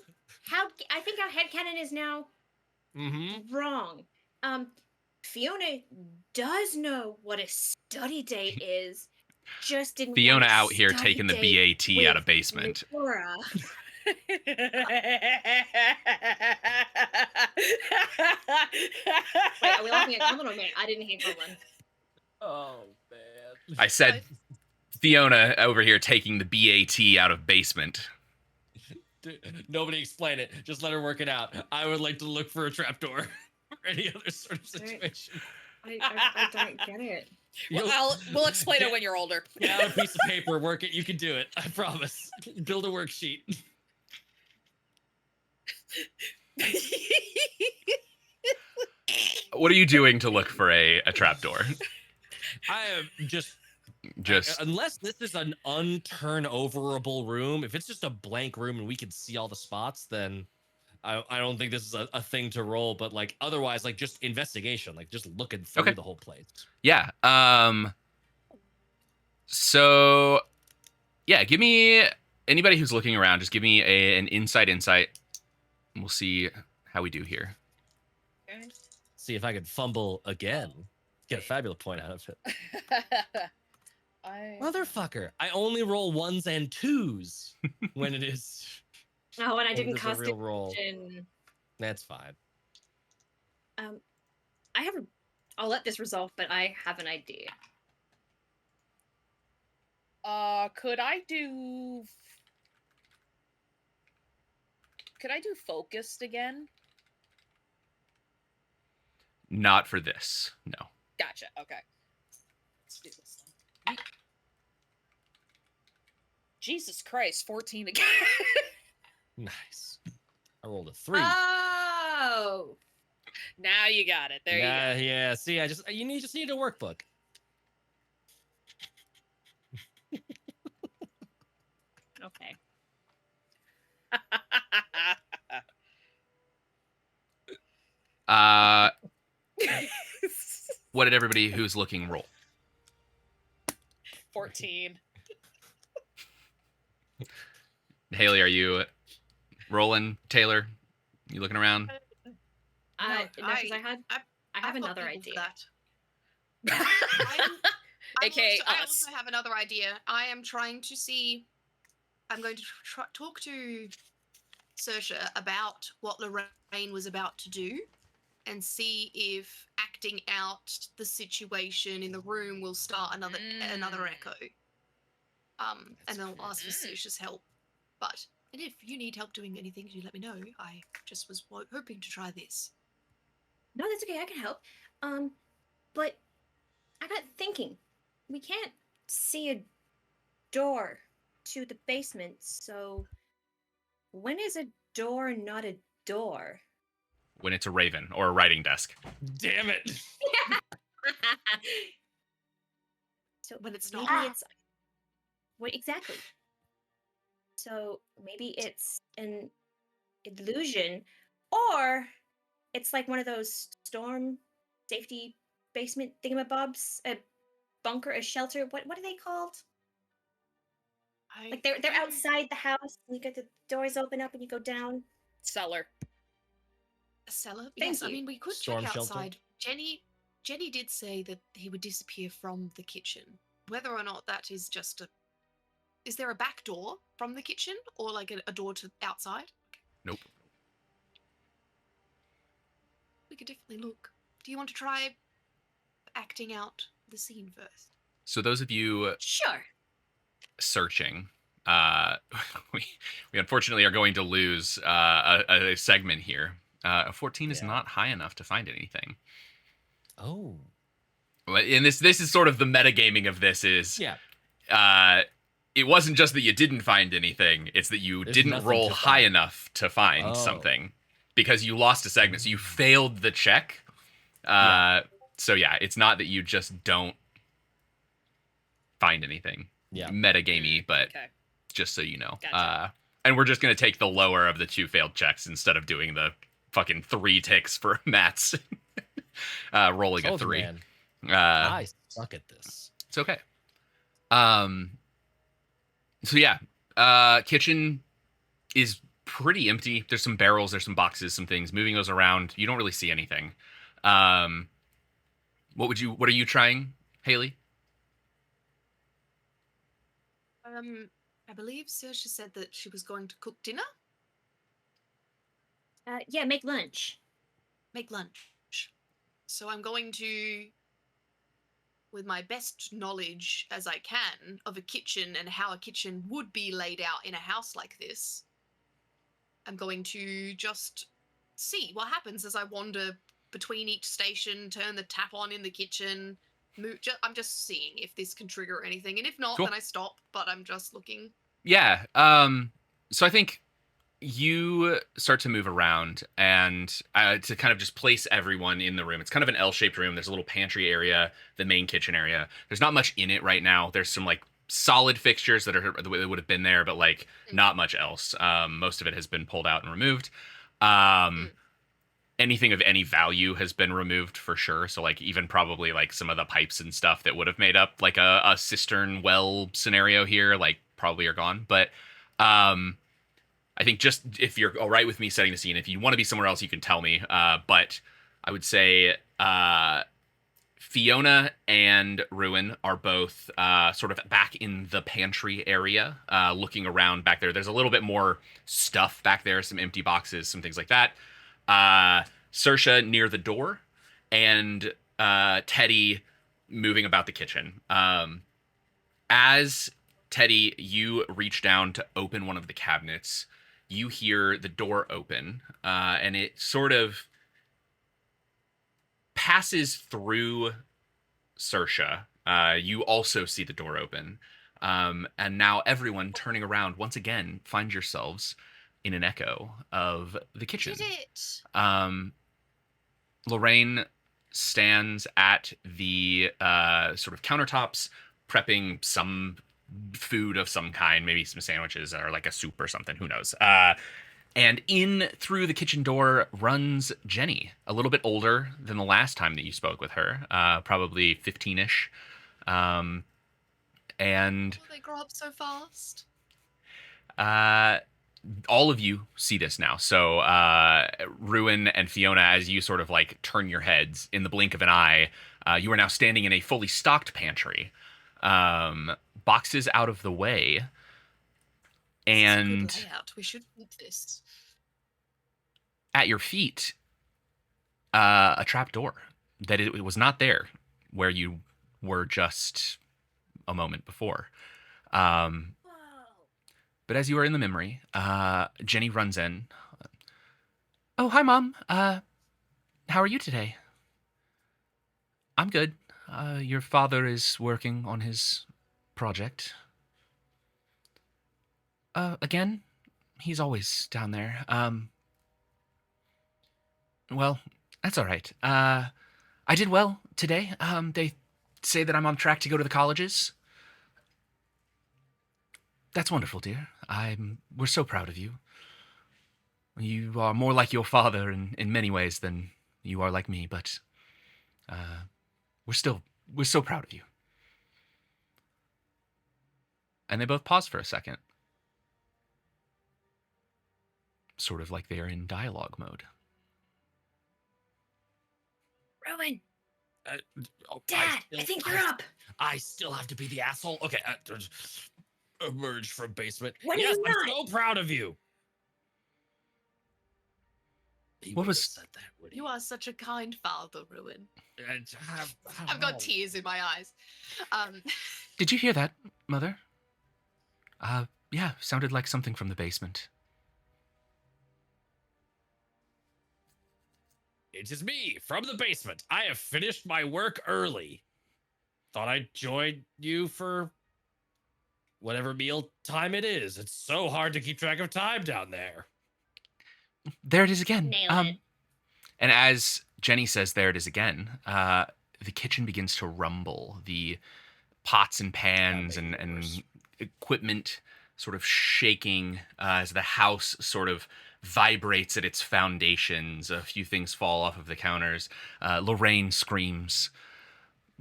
I think our headcanon is now Mm-hmm. wrong. Fiona does know what a study date is. Just didn't Fiona want a out here study taking the date BAT out with of basement. Laura. Wait, are we laughing at Colin or me? I didn't hear Colin. Oh man. I said Fiona over here taking the BAT out of basement. Nobody explain it. Just let her work it out. I would like to look for a trapdoor or any other sort of Right. situation. I don't get it. We'll explain it when you're older. Get out a piece of paper, work it. You can do it. I promise. Build a worksheet. What are you doing to look for a trapdoor? I am just Just unless this is an unturnoverable room, if it's just a blank room and we can see all the spots, then I don't think this is a thing to roll. But like otherwise, like just investigation, like just looking through Okay. the whole place. yeah. So yeah, give me anybody who's looking around. Just give me an insight, and we'll see how we do here. Okay. See if I can fumble again. Get a Fabula point out of it. Motherfucker! I only roll 1s and 2s when it is. Oh, and I when didn't it is a cast real roll. illusion. That's fine. I have a. I'll let this resolve, but I have an idea. Could I do focused again? Not for this. No. Gotcha. Okay. Let's do this then. Jesus Christ, 14 again. Nice. I rolled a 3. Oh. Now you got it. There you go. Yeah. See, you just need a workbook. Okay. What did everybody who's looking roll? 14. Haley, are you rolling? Taylor, you looking around? No, 'cause I have I've got another people for idea. that. AKA I us. also have another idea. I am trying to see. I'm going to talk to Saoirse about what Lorraine was about to do, and see if acting out the situation in the room will start another echo. And then I'll ask for Saoirse's help. And if you need help doing anything, you let me know. I just was hoping to try this. No, that's okay. I can help. But I got thinking. We can't see a door to the basement, so when is a door not a door? When it's a raven or a writing desk. Damn it! So When it's maybe not. it's what exactly? So maybe it's an illusion, or it's like one of those storm safety basement thingamabobs, a bunker, a shelter. What are they called? Like they're outside the house, and you get the doors open up, and you go down. Cellar. A cellar? Thank Yes, I you. mean we could Storm check shelter? outside. Jenny did say that he would disappear from the kitchen. Whether or not that is just a. Is there a back door from the kitchen, or like a door to outside? Nope. We could definitely look. Do you want to try acting out the scene first? So those of you Sure. searching, we unfortunately are going to lose a segment here. 14 is Yeah. not high enough to find anything. Oh. And this is sort of the metagaming of this is Yeah. it wasn't just that you didn't find anything, it's that you There's didn't nothing roll to high find. enough to find Oh. something because you lost a segment, so you failed the check. So yeah, it's not that you just don't find anything. Yeah. Metagamey, but Okay. just so you know. Gotcha. And we're just going to take the lower of the 2 failed checks instead of doing the fucking 3 ticks for Matt's rolling a Told you, 3. man. Uh, I suck at this. It's okay. So yeah, kitchen is pretty empty. There's some barrels, there's some boxes, some things. Moving those around, you don't really see anything. What are you trying, Haley? I believe Saoirse said that she was going to cook dinner. Yeah, make lunch. Make lunch. So I'm going to, with my best knowledge as I can of a kitchen and how a kitchen would be laid out in a house like this, I'm going to just see what happens as I wander between each station, turn the tap on in the kitchen. I'm just seeing if this can trigger anything, and if not, Cool. then I stop. But I'm just looking. Yeah. So I think you start to move around and to kind of just place everyone in the room. It's kind of an L-shaped room. There's a little pantry area, the main kitchen area. There's not much in it right now. There's some like solid fixtures that would have been there, but like not much else. Most of it has been pulled out and removed. Anything of any value has been removed for sure. So like even probably like some of the pipes and stuff that would have made up like a cistern well scenario here, like probably are gone. But I think just if you're all right with me setting the scene, if you want to be somewhere else, you can tell me. But I would say Fiona and Ruin are both sort of back in the pantry area, looking around back there. There's a little bit more stuff back there, some empty boxes, some things like that. Saoirse near the door, and Teddy moving about the kitchen. As Teddy, you reach down to open one of the cabinets, you hear the door open, and it sort of passes through Saoirse. You also see the door open. And now everyone turning around once again find yourselves in an echo of the kitchen. Did it? Lorraine stands at the sort of countertops, prepping some food of some kind, maybe some sandwiches or like a soup or something, who knows. And in through the kitchen door runs Jenny, a little bit older than the last time that you spoke with her, probably 15-ish. And Oh, they grow up so fast. all of you see this now. So Ruin and Fiona, as you sort of like turn your heads in the blink of an eye, you are now standing in a fully stocked pantry. Boxes out of the way. And It's a good layout. We should keep this. at your feet, a trap door that it was not there where you were just a moment before. But as you are in the memory, Jenny runs in. Oh, hi, Mom. How are you today? I'm good. Your father is working on his project. Again? He's always down there. Well, that's all right. I did well today. They say that I'm on track to go to the colleges. That's wonderful, dear. We're so proud of you. You are more like your father in many ways than you are like me, but we're so proud of you. And they both pause for a second. Sort of like they're in dialogue mode. Rowan, Dad, I think you're up. I still have to be the asshole. Okay, emerge from basement. When are Yes, you I'm not? so proud of you. He What wouldn't was- have said that, would he? You are such a kind father, Ruin. I don't I've know. got tears in my eyes. Did you hear that, Mother? Yeah, sounded like something from the basement. It is me from the basement. I have finished my work early. Thought I'd join you for whatever meal time it is. It's so hard to keep track of time down there. There it is again. Nail it. And as Jenny says, there it is again, the kitchen begins to rumble. The pots and pans make it and worse. equipment sort of shaking as the house sort of vibrates at its foundations. A few things fall off of the counters. Lorraine screams.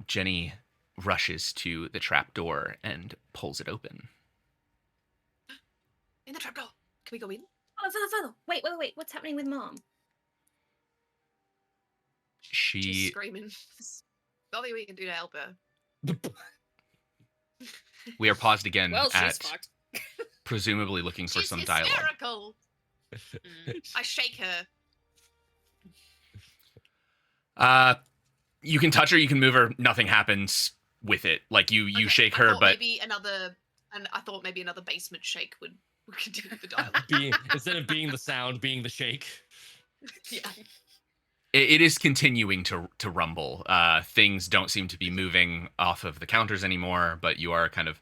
Jenny rushes to the trap door and pulls it open. In the trapdoor. Can we go in? Follow. Wait. What's happening with Mom? She's She screaming. Nothing we can do to help her. we are paused again Well, she's at fucked. presumably looking for She's some dialogue. hysterical. Mm. I shake her. You can touch her, you can move her, nothing happens with it. Like you Okay, shake I her, thought but maybe I thought maybe another basement shake would do the dialogue. Instead of being the sound, being the shake. Yeah. it is continuing to rumble. Things don't seem to be moving off of the counters anymore, but you are kind of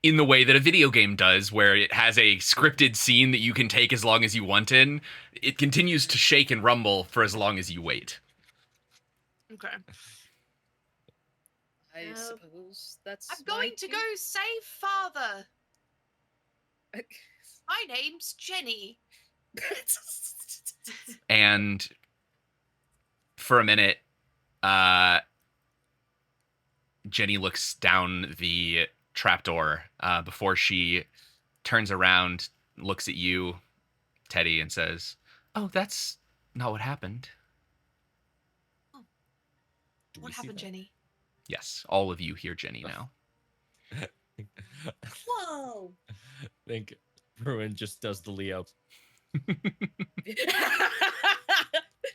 in the way that a video game does, where it has a scripted scene that you can take as long as you want in. It continues to shake and rumble for as long as you wait. Okay. I suppose that's. I'm going to go save father. My name's Jenny. And for a minute, Jenny looks down the trapdoor before she turns around, looks at you, Teddy, and says, "Oh, that's not what happened." What happened, Jenny? Yes, all of you hear Jenny now. Whoa! I think Bruin just does the Leo.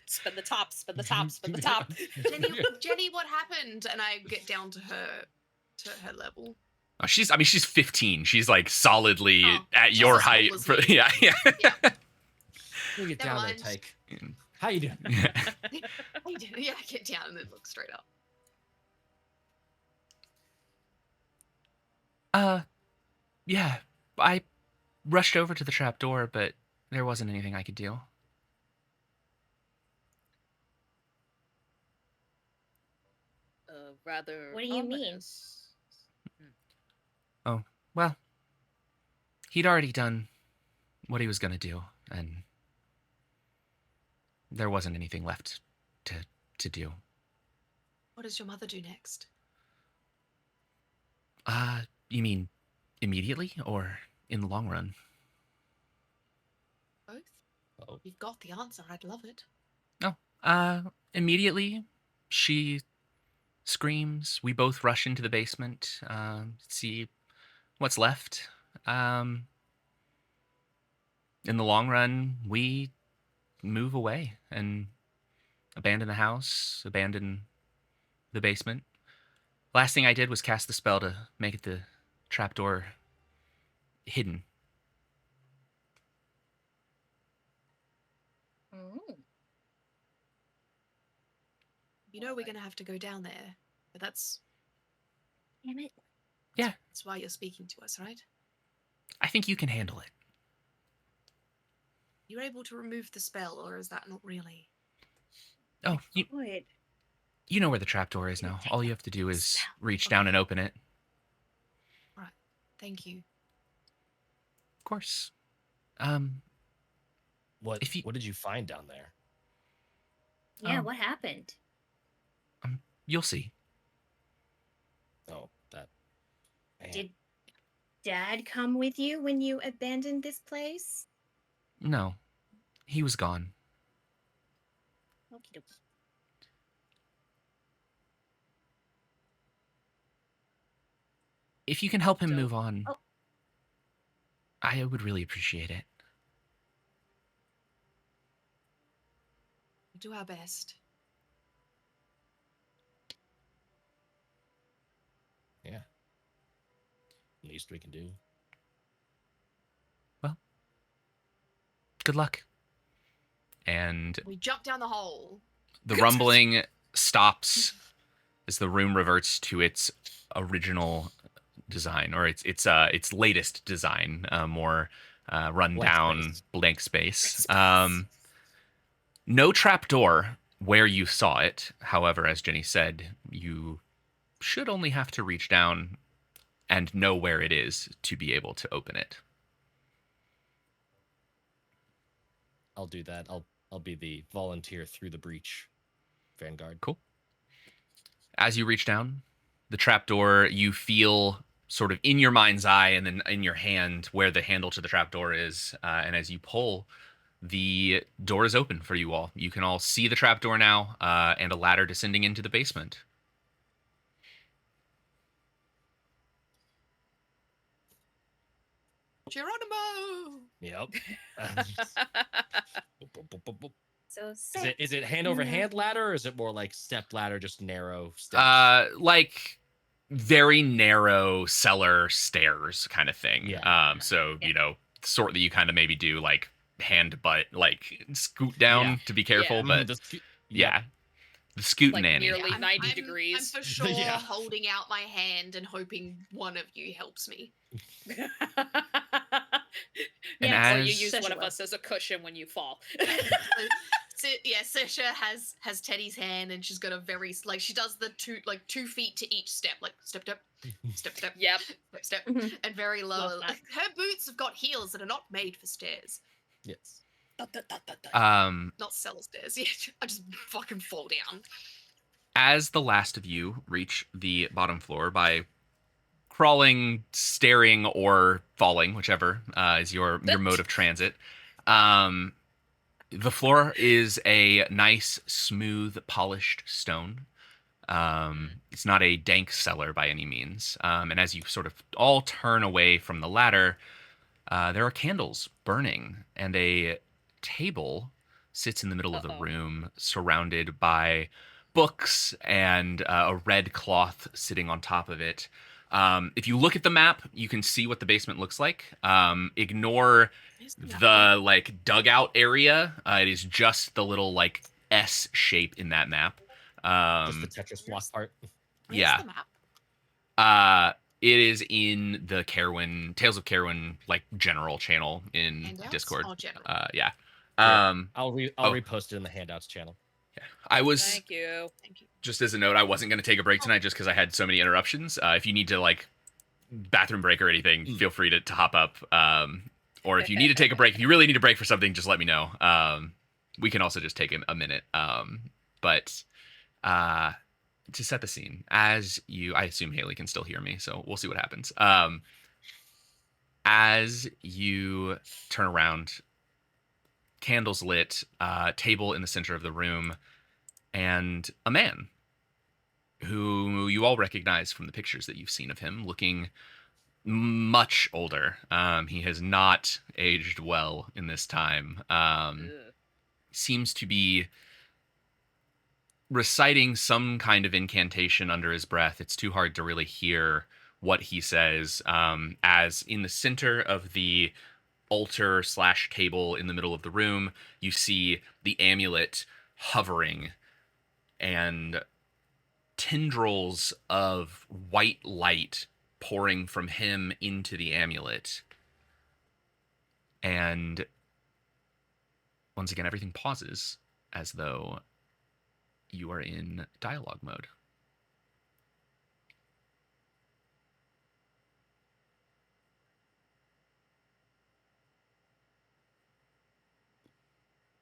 Spin the top, spin the top, spin the top. Jenny, what happened? And I get down to her level. Oh, she's 15. She's like solidly at just your as tall height. as For, me. yeah. You get Never down mind. there, Tyke. How you doing? I did. Yeah, I get down and then look straight up. Yeah. I rushed over to the trapdoor, but there wasn't anything I could do. Rather. What do you mean? ominous. Oh, well, he'd already done what he was going to do, and there wasn't anything left to do. What does your mother do next? You mean immediately or in the long run? Both? Oh. You've got the answer. I'd love it. Immediately, she screams. We both rush into the basement, see what's left. In the long run, we move away and abandon the house, abandon the basement. Last thing I did was cast the spell to make the trapdoor hidden. Oh. You know we're going to have to go down there, but that's Damn it. that's why you're speaking to us, right? I think you can handle it. You're able to remove the spell, or is that not really? Oh, Good. you know where the trapdoor is now. All you have to do is reach down and open it. Right. Thank you. Of course. What If you- what did you find down there? Yeah, Oh. what happened? You'll see. Oh, that. Man. Did Dad come with you when you abandoned this place? No, he was gone. Okie dokie. If you can help him So- move on, Oh. I would really appreciate it. We'll do our best. Yeah. Least we can do. Good luck. And We jump down the hole. the rumbling stops as the room reverts to its original design, or its latest design, more rundown blank space. No trapdoor where you saw it. However, as Jenny said, you should only have to reach down and know where it is to be able to open it. I'll do that. I'll be the volunteer through the breach. Vanguard. Cool. As you reach down, the trapdoor, you feel sort of in your mind's eye and then in your hand where the handle to the trapdoor is. And as you pull, the door is open for you all. You can all see the trapdoor now, and a ladder descending into the basement. Geronimo! Yep. So Is it hand over hand ladder, or is it more like step ladder, just narrow steps? Like very narrow cellar stairs kind of thing. Yeah. So, Yeah. you know, sort that you kind of maybe do like hand butt, like scoot down Yeah. to be careful, Yeah. but Just- yeah. The Scoot Like Nanny. nearly 90 I'm degrees. for sure Yeah. holding out my hand and hoping one of you helps me. And Yeah, Or you as- use Sasha one of will. us as a cushion when you fall. Sasha has Teddy's hand, and she's got a very she does the 2 feet to each step, like step, step, Yep. step, Mhm. and very low. Love that. Her boots have got heels that are not made for stairs, Yes. not cellar stairs. Yeah, I just fucking fall down. As the last of you reach the bottom floor by crawling, staring, or falling, whichever is your mode of transit, the floor is a nice, smooth, polished stone. It's not a dank cellar by any means. And as you sort of all turn away from the ladder, there are candles burning, and a table sits in the middle of the Uh-oh. room, surrounded by books and a red cloth sitting on top of it. If you look at the map, you can see what the basement looks like. Ignore the dugout area. It is just the little S shape in that map. Just the Tetris block part. Where's yeah. the map? It is in the Caerwyn Tales of Caerwyn general channel in Handouts? Discord. Oh, general. Yeah. Yeah. I'll Oh. repost it in the handouts channel. I was Thank you. Thank you. just as a note, I wasn't going to take a break tonight just because I had so many interruptions. If you need to bathroom break or anything, feel free to hop up. Or if you need to take a break, if you really need a break for something, just let me know. We can also just take a minute. But to set the scene, I assume Haley can still hear me, so we'll see what happens. As you turn around, candles lit, table in the center of the room, and a man who you all recognize from the pictures that you've seen of him, looking much older. He has not aged well in this time. Ugh. Seems to be reciting some kind of incantation under his breath. It's too hard to really hear what he says. As in the center of the altar / table in the middle of the room, you see the amulet hovering, and tendrils of white light pouring from him into the amulet. And once again, everything pauses as though you are in dialogue mode.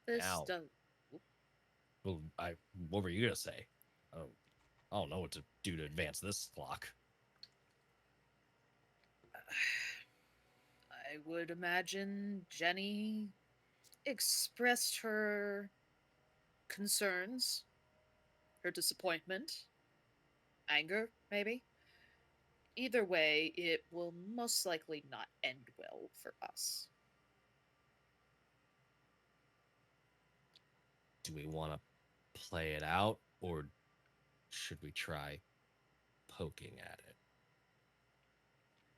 This Ow. does. Well, what were you gonna say? I don't know what to do to advance this clock. I would imagine Jenny expressed her concerns, her disappointment, anger, maybe. Either way, it will most likely not end well for us. Do we want to play it out, or should we try poking at it?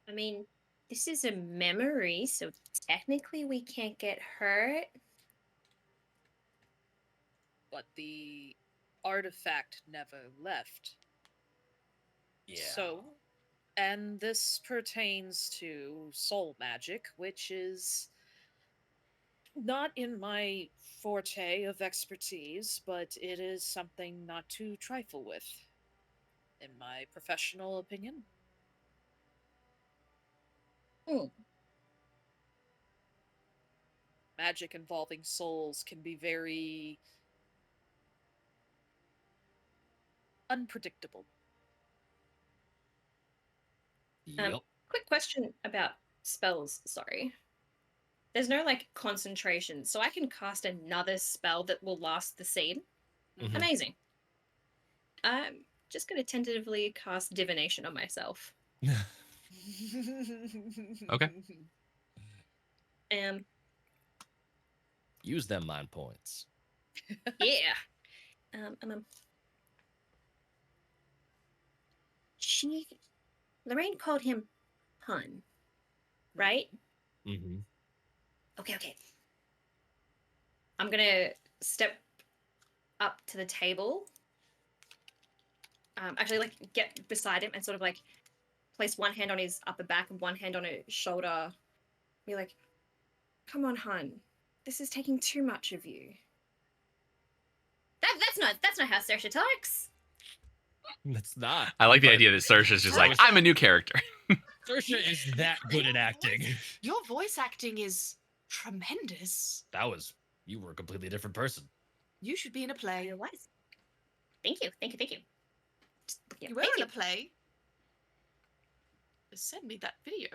I mean, this is a memory, so technically we can't get hurt. But the artifact never left. So, and this pertains to soul magic, which is not in my forte of expertise, but it is something not to trifle with, in my professional opinion. Hmm. Magic involving souls can be very unpredictable. Yep. Quick question about spells, sorry. There's no concentration, so I can cast another spell that will last the same. Mhm. Amazing. I'm just gonna tentatively cast divination on myself. Okay. Use them mind points. Yeah. Lorraine called him Hun, right? Mm-hmm. Okay. I'm gonna step up to the table actually like get beside him and sort of like place one hand on his upper back and one hand on his shoulder. Be like, "Come on, hun. This is taking too much of you." That's not how Saoirse talks. That's not. I like the But idea that Saoirse's just like, Saoirse- I'm a new character. Saoirse is that good at acting. Your voice acting is tremendous. You were a completely different person. You should be in a play. You're wise. Thank you. Yeah, You were thank in you. a play. Just send me that video.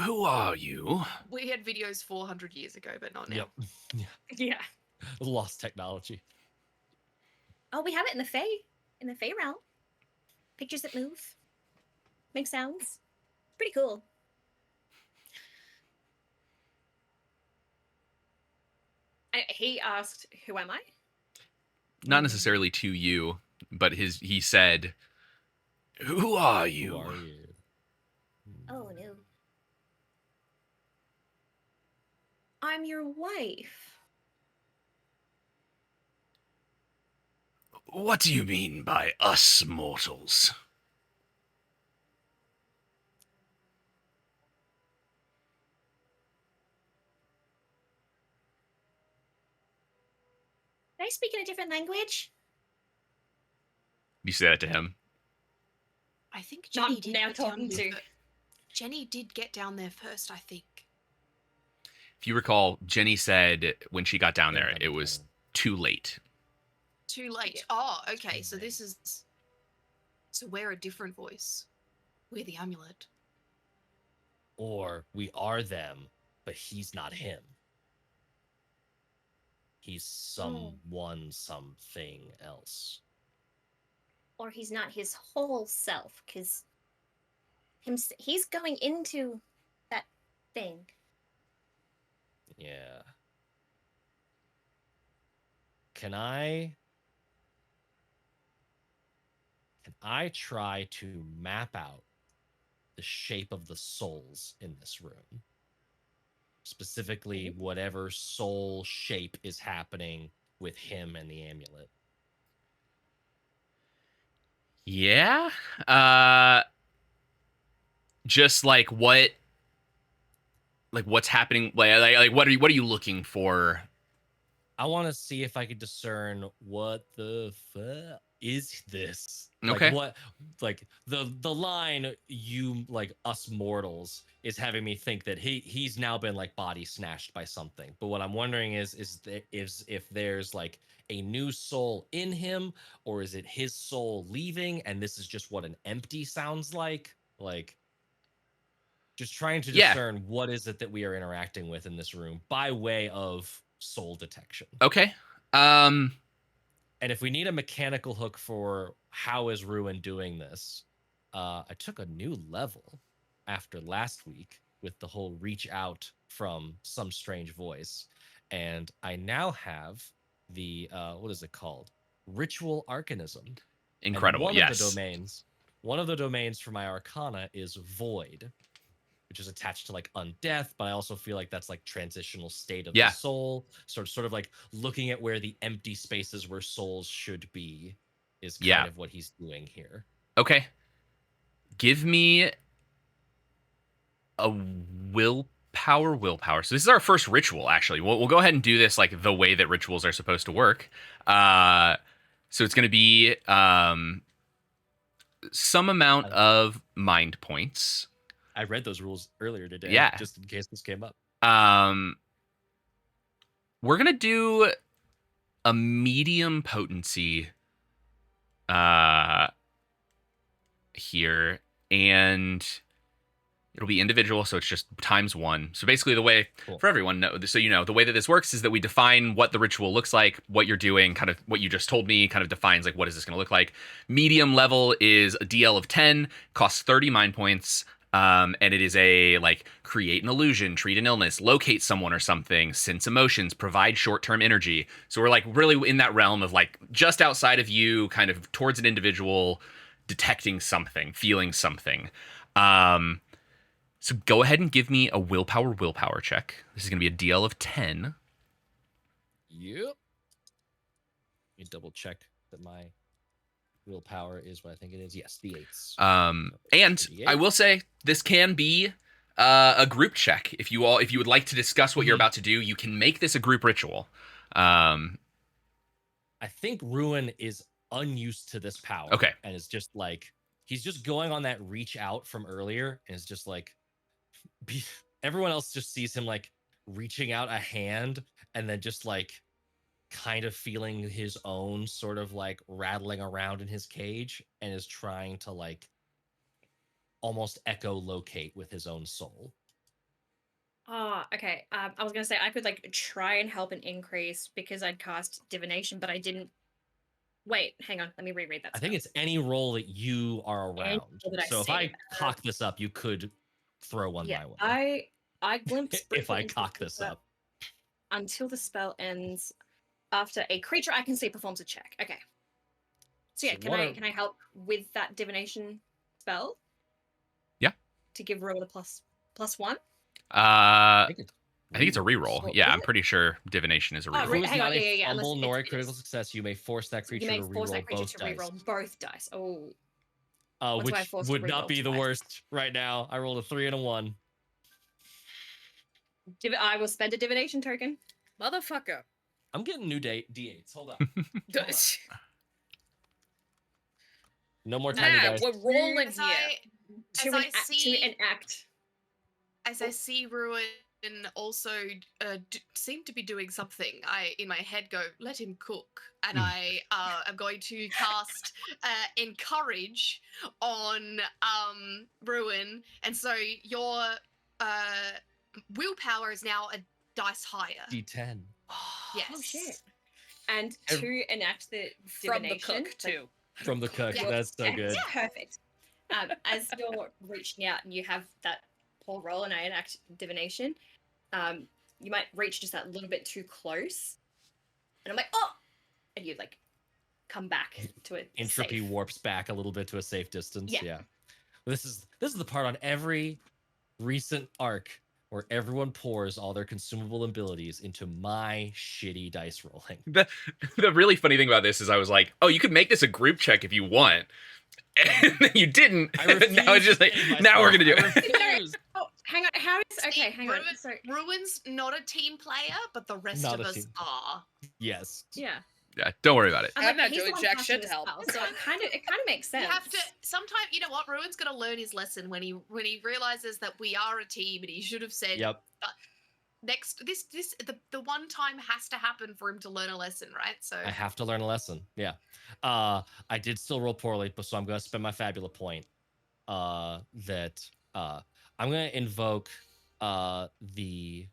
Who are you? We had videos 400 years ago, but not now. Yep. Yeah. Lost technology. Oh, we have it in the Fae realm. Pictures that move, make sounds. Pretty cool. He asked, "Who am I?" Not necessarily to you, but he said, "Who are you?" Who are you? Oh no. I'm your wife. What do you mean by us mortals? Can I speak in a different language? You say that to him. I think No, I'm Jenny did now get down talking here to- fir- Jenny did get down there first, I think. If you recall, Jenny said when she got down there, Yeah, it was too late. Too late. Yeah. Oh, okay. Too So late. this is. So we're a different voice. We're the amulet. Or we are them, but he's not him. He's someone, something else. Or he's not his whole self, because he's going into that thing. Yeah. Can I try to map out the shape of the souls in this room? Specifically, whatever soul shape is happening with him and the amulet. Yeah. Just like what's happening? Like what are you looking for? I want to see if I could discern what the fuck is this. Okay. Like what, like the line you like us mortals is having me think that he's now been like body snatched by something. But what I'm wondering is if there's like a new soul in him, or is it his soul leaving and this is just what an empty sounds like? Like just trying to Yeah. discern what is it that we are interacting with in this room by way of soul detection. Okay. And if we need a mechanical hook for how is Ruin doing this, I took a new level after last week with the whole reach out from some strange voice. And I now have the, what is it called? Ritual Arcanism. And Incredible. one Yes. one of the domains for my Arcana is Void, which is attached to like undeath, but I also feel like that's like transitional state of Yeah. the soul. Sort of like looking at where the empty spaces where souls should be is kind Yeah. of what he's doing here. Okay. Give me a willpower. So this is our first ritual, actually. We'll go ahead and do this like the way that rituals are supposed to work. So it's going to be some amount of mind points. I read those rules earlier today, Yeah. just in case this came up. We're going to do a medium potency here, and it'll be individual, so it's just ×1. So basically the way Cool. for everyone, so you know, the way that this works is that we define what the ritual looks like, what you're doing, kind of what you just told me kind of defines like what is this going to look like. Medium level is a DL of 10, costs 30 mind points. And it is a like create an illusion, treat an illness, locate someone or something, sense emotions, provide short-term energy. So we're like really in that realm of like just outside of you, kind of towards an individual, detecting something, feeling something. So go ahead and give me a willpower check. This is going to be a DL of 10. Yep. Let me double check that my willpower is what I think it is. Yes, D8s. And D8. I will say this can be a group check. If you would like to discuss what you're about to do, you can make this a group ritual. I think Ruin is unused to this power. Okay. And is just like, he's just going on that reach out from earlier and is just like, everyone else just sees him like reaching out a hand and then just like kind of feeling his own sort of like rattling around in his cage and is trying to like almost echolocate with his own soul. Okay. I was gonna say I could like try and help and increase because I'd cast divination, but I didn't. Wait, hang on. Let me reread that. I think it's any roll that you are Any around. roll that I So if see. I cock this up, you could throw one Yeah, my way. I glimpse If briefly I into cock the this spell up. until the spell ends. After a creature I can see performs a check. Okay. So yeah, So what are- can I help with that divination spell? Yeah. To give Rowan a +1. I think it's a reroll. So Yeah, is I'm it? pretty sure divination is a Oh, reroll. If it was hang on, not a yeah, fumble unless nor a it's- critical success, you may force that So you creature may to force reroll that creature both to dice. reroll both dice. Oh. What's Which why I forced to would not reroll be the twice. worst right now. I rolled a 3 and a 1. I will spend a divination token. Motherfucker. I'm getting new D8s. Hold on. No more tiny Nah, dice. we're rolling As here. I enact. As I see Ruin also seem to be doing something, I in my head go, let him cook, and I am going to cast encourage on Ruin, and so your willpower is now a dice higher. D10. Yes. Oh shit. And to enact the From the divination, cook, too. From the cook. Yeah. That's so good. Perfect. As you're reaching out and you have that whole roll and I enact divination, you might reach just that little bit too close. And I'm like, oh! And you like come back to it. Entropy warps back a little bit to a safe distance. Yeah. Yeah. This is the part on every recent arc where everyone pours all their consumable abilities into my shitty dice rolling. The really funny thing about this is I was like, oh, you could make this a group check if you want. And then you didn't. Now it's just like, now we're gonna do it. Oh, hang on. How is okay? Hang on. Ruin- So Ruin's not a team player, but the rest Not of a us team. are. Yes. yeah, Yeah, don't worry about it. I'm not he's the doing one jack casting shit to the help. spell, so it kind of makes sense. You have to sometimes, you know what? Ruin's gonna learn his lesson when he realizes that we are a team, and he should have said, Yep. the one time has to happen for him to learn a lesson, right? So I have to learn a lesson. Yeah. I did still roll poorly, but so I'm gonna spend my Fabula point. I'm gonna invoke the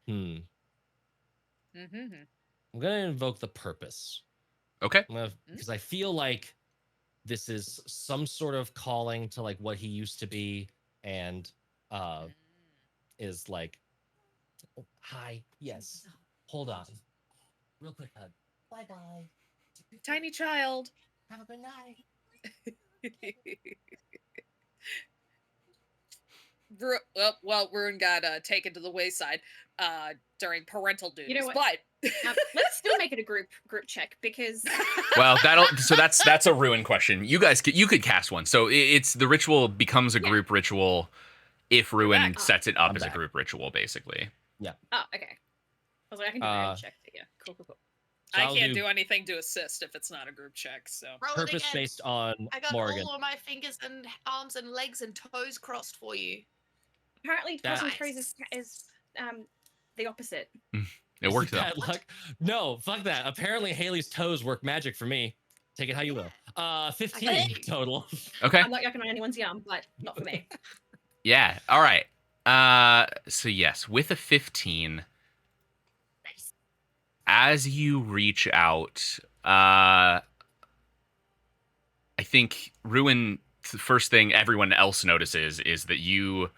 Mm-hmm. I'm gonna invoke the purpose. Okay. Because I feel like this is some sort of calling to like what he used to be, and is like, oh, hi, yes, hold on, real quick hug, bye bye, Tiny child. have a good night. Well, Ruin got taken to the wayside during parental duties. You know what? But Let's still make it a group check because Well, that's a Ruin question. You could cast one. So it's the ritual becomes a group ritual if Ruin back. sets it up I'm as a back. group ritual, basically. oh okay. I was like, I can do my own check. But yeah, cool. So I I'll can't do anything to assist if it's not a group check. So roll it Purpose again. based on I got Morgan. all of my fingers and arms and legs and toes crossed for you. Apparently, That- crossing toes is the opposite. It worked though. Bad luck. No, fuck that. Apparently Haley's toes work magic for me. Take it how you will. 15 Okay. total. Okay. I'm not yucking on anyone's yum, but not for me. Yeah. All right. So yes, with a 15, Nice. as you reach out, I think Ruin, the first thing everyone else notices is that you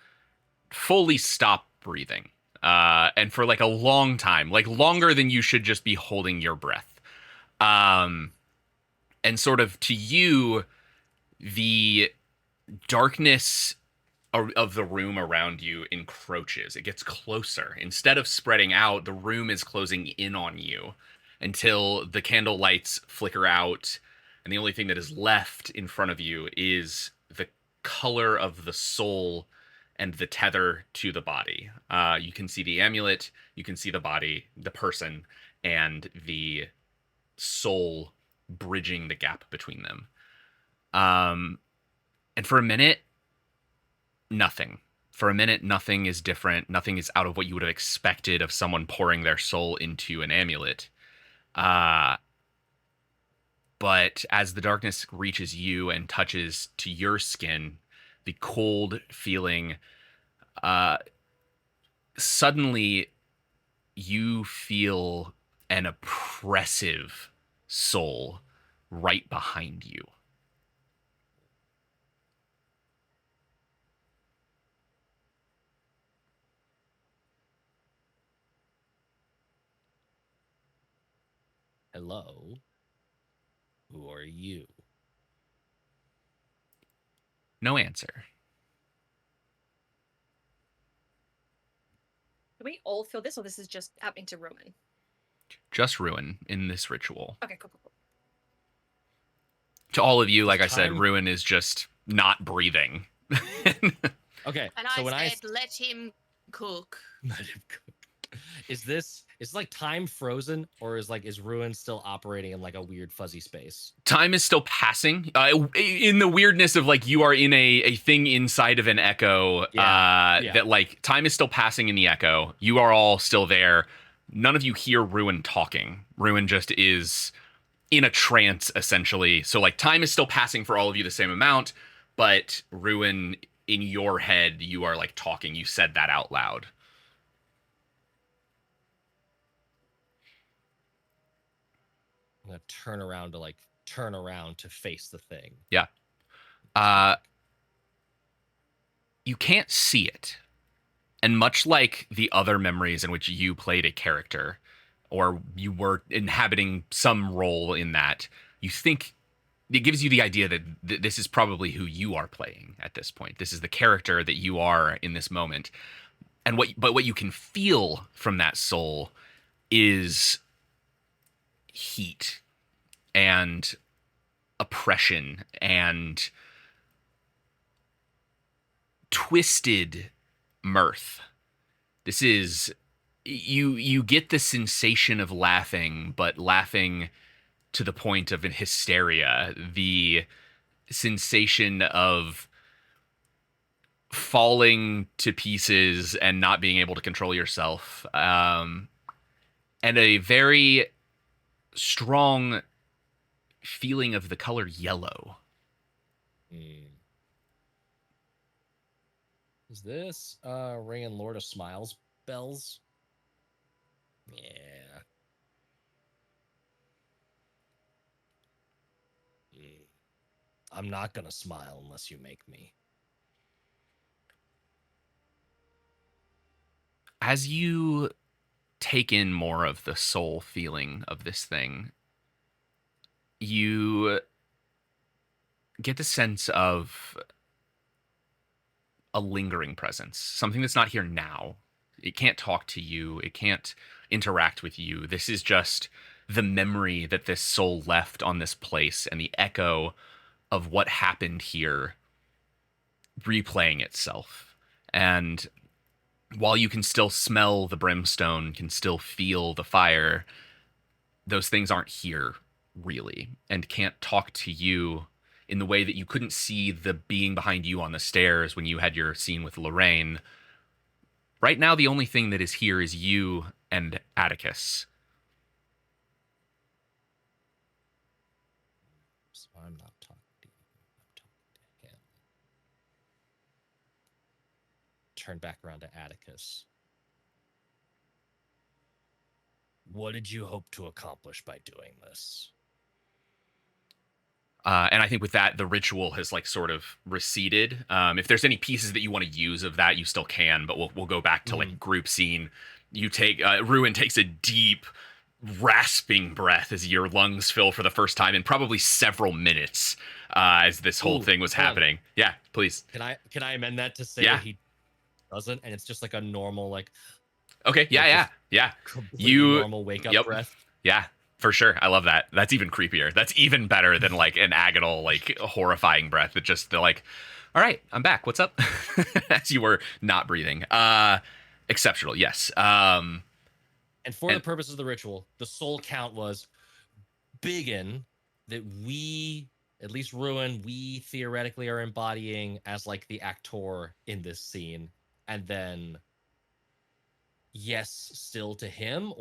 fully stop breathing. And for like a long time, like longer than you should just be holding your breath. And sort of to you, the darkness of the room around you encroaches. It gets closer. Instead of spreading out, the room is closing in on you. until the candle lights flicker out, and the only thing that is left in front of you is the color of the soul and the tether to the body. You can see the amulet, you can see the body, the person, and the soul bridging the gap between them. And for a minute, nothing. For a minute, nothing is different. Nothing is out of what you would have expected of someone pouring their soul into an amulet. But as the darkness reaches you and touches to your skin, the cold feeling, suddenly you feel an oppressive soul right behind you. Hello? Who are you? No answer. Do we all feel this, or this is just happening to Ruin? Just Ruin in this ritual. Okay, cool. To all of you, like I said, Time- Ruin is just not breathing. Okay, And so I when said, let him cook. is this like time frozen, or is Ruin still operating in like a weird fuzzy space? Time is still passing. In the weirdness of like you are in a thing inside of an echo. Yeah. That like time is still passing in the echo. You are all still there. None of you hear Ruin talking. Ruin just is in a trance essentially. So like time is still passing for all of you the same amount, but Ruin in your head, you are like talking. You said that out loud. I'm gonna turn around to face the thing. Yeah. You can't see it. And much like the other memories in which you played a character, or you were inhabiting some role in that, you think it gives you the idea that this is probably who you are playing at this point. This is the character that you are in this moment. And what you can feel from that soul is heat and oppression and twisted mirth. This is you get the sensation of laughing, but laughing to the point of an hysteria, the sensation of falling to pieces and not being able to control yourself, and a very strong feeling of the color yellow. Is this ringing Lord of Smiles bells? Yeah. I'm not gonna smile unless you make me. As you take in more of the soul feeling of this thing, you get the sense of a lingering presence, something that's not here now. It can't talk to you. It can't interact with you. This is just the memory that this soul left on this place and the echo of what happened here replaying itself. And while you can still smell the brimstone, can still feel the fire, those things aren't here really and can't talk to you in the way that you couldn't see the being behind you on the stairs when you had your scene with Lorraine. Right now, the only thing that is here is you and Atticus. So I'm not talking to you. I'm talking to him. Turn back around to Atticus. What did you hope to accomplish by doing this? And I think with that, the ritual has like sort of receded. If there's any pieces that you want to use of that, you still can, but we'll go back to like group scene. You take Ruin takes a deep, rasping breath as your lungs fill for the first time in probably several minutes as this whole thing was happening. Yeah, please. Can I amend that to say Yeah. that he doesn't, and it's just like a normal like Okay. Yeah. Like Yeah. completely You normal wake up yep. breath? Yeah. For sure. I love that. That's even creepier. That's even better than like an agonal, like horrifying breath that just they're like, all right, I'm back. What's up? As you were not breathing. Exceptional, yes. And for the And- purposes of the ritual, the soul count was big in that we, at least Ruin, we theoretically are embodying as like the actor in this scene. And then yes, still to him,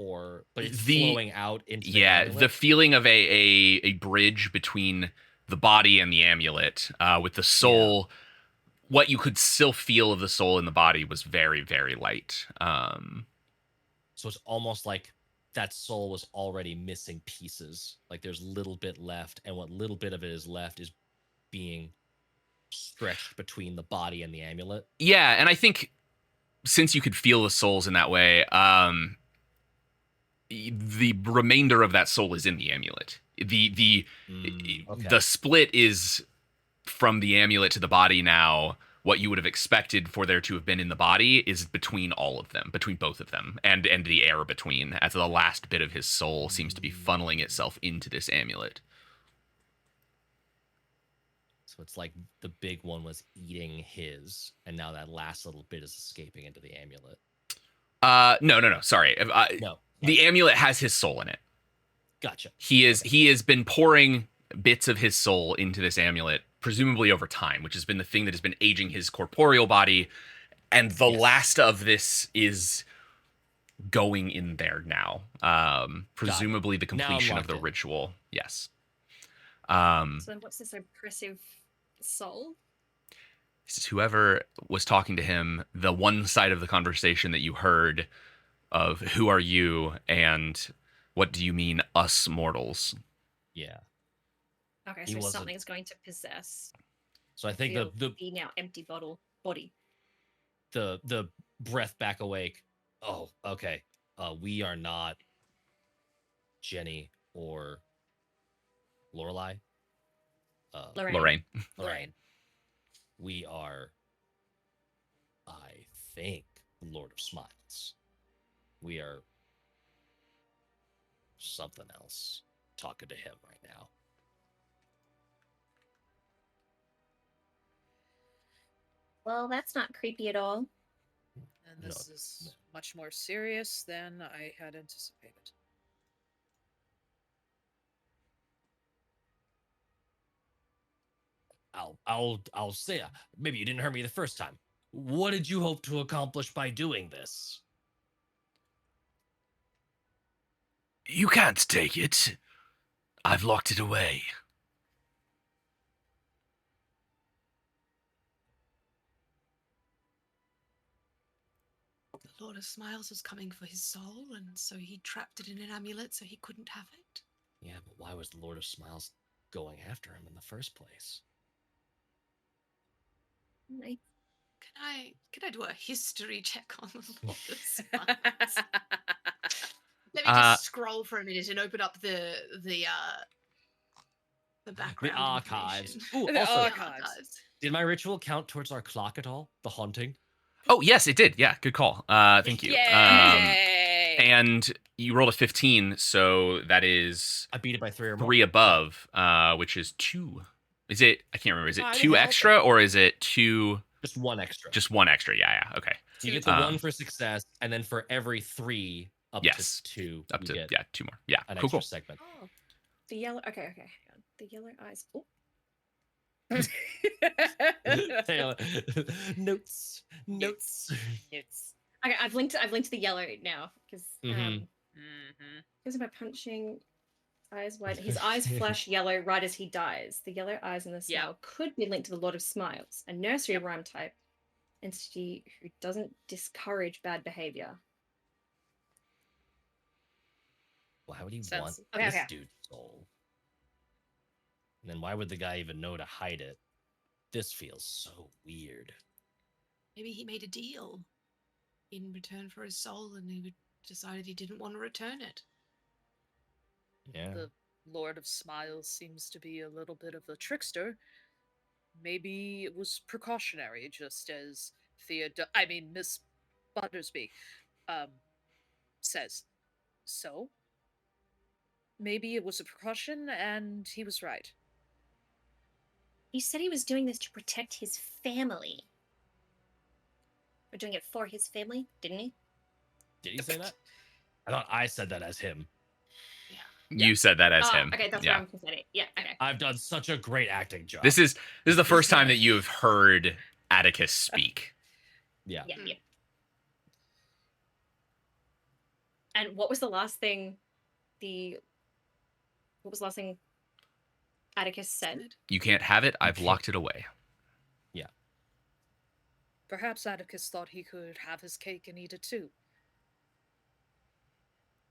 but it's flowing out into the amulet. the feeling of a bridge between the body and the amulet, with the soul. What you could still feel of the soul in the body was very, very light. So it's almost like that soul was already missing pieces. Like there's little bit left, and what little bit of it is left is being stretched between the body and the amulet. Yeah, and I think since you could feel the souls in that way, the remainder of that soul is in the amulet. The split is from the amulet to the body now. What you would have expected for there to have been in the body is between all of them, between both of them, and the air between, as the last bit of his soul seems to be funneling itself into this amulet. So it's like the big one was eating his, and now that last little bit is escaping into the amulet. No. Sorry. No. The amulet has his soul in it. Gotcha. He has been pouring bits of his soul into this amulet, presumably over time, which has been the thing that has been aging his corporeal body. And the last of this is going in there now. Presumably the completion of the ritual. Yes. So then what's this oppressive soul? This is whoever was talking to him, the one side of the conversation that you heard of who are you and what do you mean us mortals? Yeah. Okay, so something's going to possess. So I think the now empty body. The breath back awake. Oh, okay. We are not Jenny or Lorelai. Lorraine. We are, I think, Lord of Smiles. We are something else. Talking to him right now. Well, that's not creepy at all. And this is much more serious than I had anticipated. I'll say, maybe you didn't hear me the first time. What did you hope to accomplish by doing this? You can't take it. I've locked it away. The Lord of Smiles was coming for his soul, and so he trapped it in an amulet so he couldn't have it. Yeah, but why was the Lord of Smiles going after him in the first place? Can I do a history check on the Lord of Smiles? Let me just scroll for a minute and open up the background. The archives. Ooh, The also, archives. Did my ritual count towards our clock at all? The haunting? Oh, yes, it did. Yeah, good call. Thank you. Yay! And you rolled a 15, so that is I beat it by 3 or more. 3 above, which is 2. Is it? I can't remember. Is it I 2 didn't help extra or is it 2? Just 1 extra. Just 1 extra. Yeah. Okay. So you get the 1 for success, and then for every 3 up Yes. to 2. Up you to get 2 more. Yeah. an Cool. extra segment. Oh, the yellow. Okay. Hang on. The yellow eyes. Oh. Notes. Okay, I've linked the yellow now because Mm-hmm. because by punching eyes wide, his eyes flash yellow right as he dies. The yellow eyes in the cell could be linked to the Lord of Smiles, a nursery rhyme type entity who doesn't discourage bad behavior. Why would he Sounds- want this Okay. dude's soul? And then why would the guy even know to hide it? This feels so weird. Maybe he made a deal in return for his soul, and he decided he didn't want to return it. Yeah. The Lord of Smiles seems to be a little bit of a trickster. Maybe it was precautionary, just as Miss Buttersby says. So? maybe it was a precaution, and he was right. He said he was doing this to protect his family. Or doing it for his family, didn't he? Did he say that? I thought I said that as him. You said that as him. Okay, that's yeah. where I'm confused. Yeah, okay. I've done such a great acting job. This is the first time that you have heard Atticus speak. Yeah. Yeah. And what was the last thing Atticus said? You can't have it. I've locked it away. Perhaps Atticus thought he could have his cake and eat it too.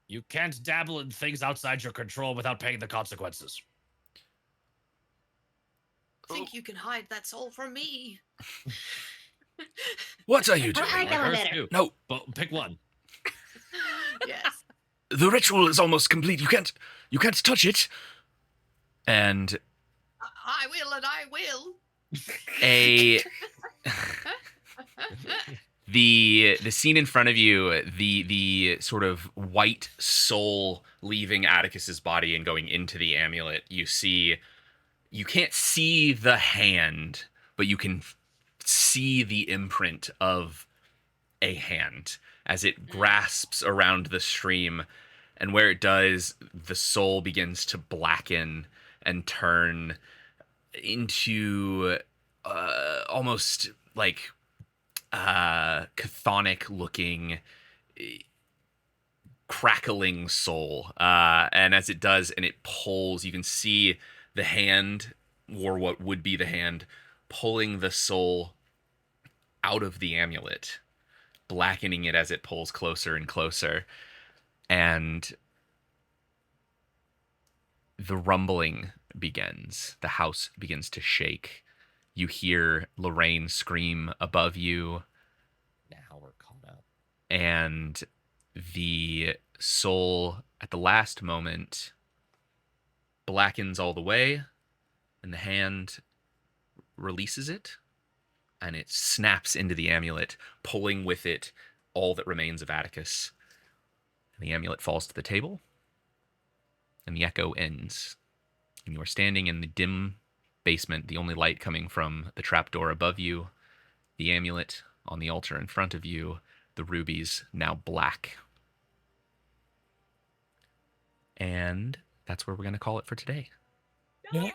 You can't dabble in things outside your control without paying the consequences. Think you can hide that soul from me? What are you I'll doing? hide that one Hers better. too. No, But pick one. Yes. the ritual is almost complete. You can't touch it. And I will, and I will. the scene in front of you, the sort of white soul leaving Atticus's body and going into the amulet, you can't see the hand, but you can see the imprint of a hand as it grasps around the stream, and where it does, the soul begins to blacken and turn into almost like chthonic looking crackling soul, and as it does and it pulls, you can see the hand, or what would be the hand, pulling the soul out of the amulet, blackening it as it pulls closer and closer, and the rumbling begins. The house begins to shake. You hear Lorraine scream above you. Now we're caught up. And the soul, at the last moment, blackens all the way, and the hand releases it, and it snaps into the amulet, pulling with it all that remains of Atticus. And the amulet falls to the table, and the echo ends. And you are standing in the dim basement, the only light coming from the trapdoor above you, the amulet on the altar in front of you, the rubies now black. And that's where we're going to call it for today. No.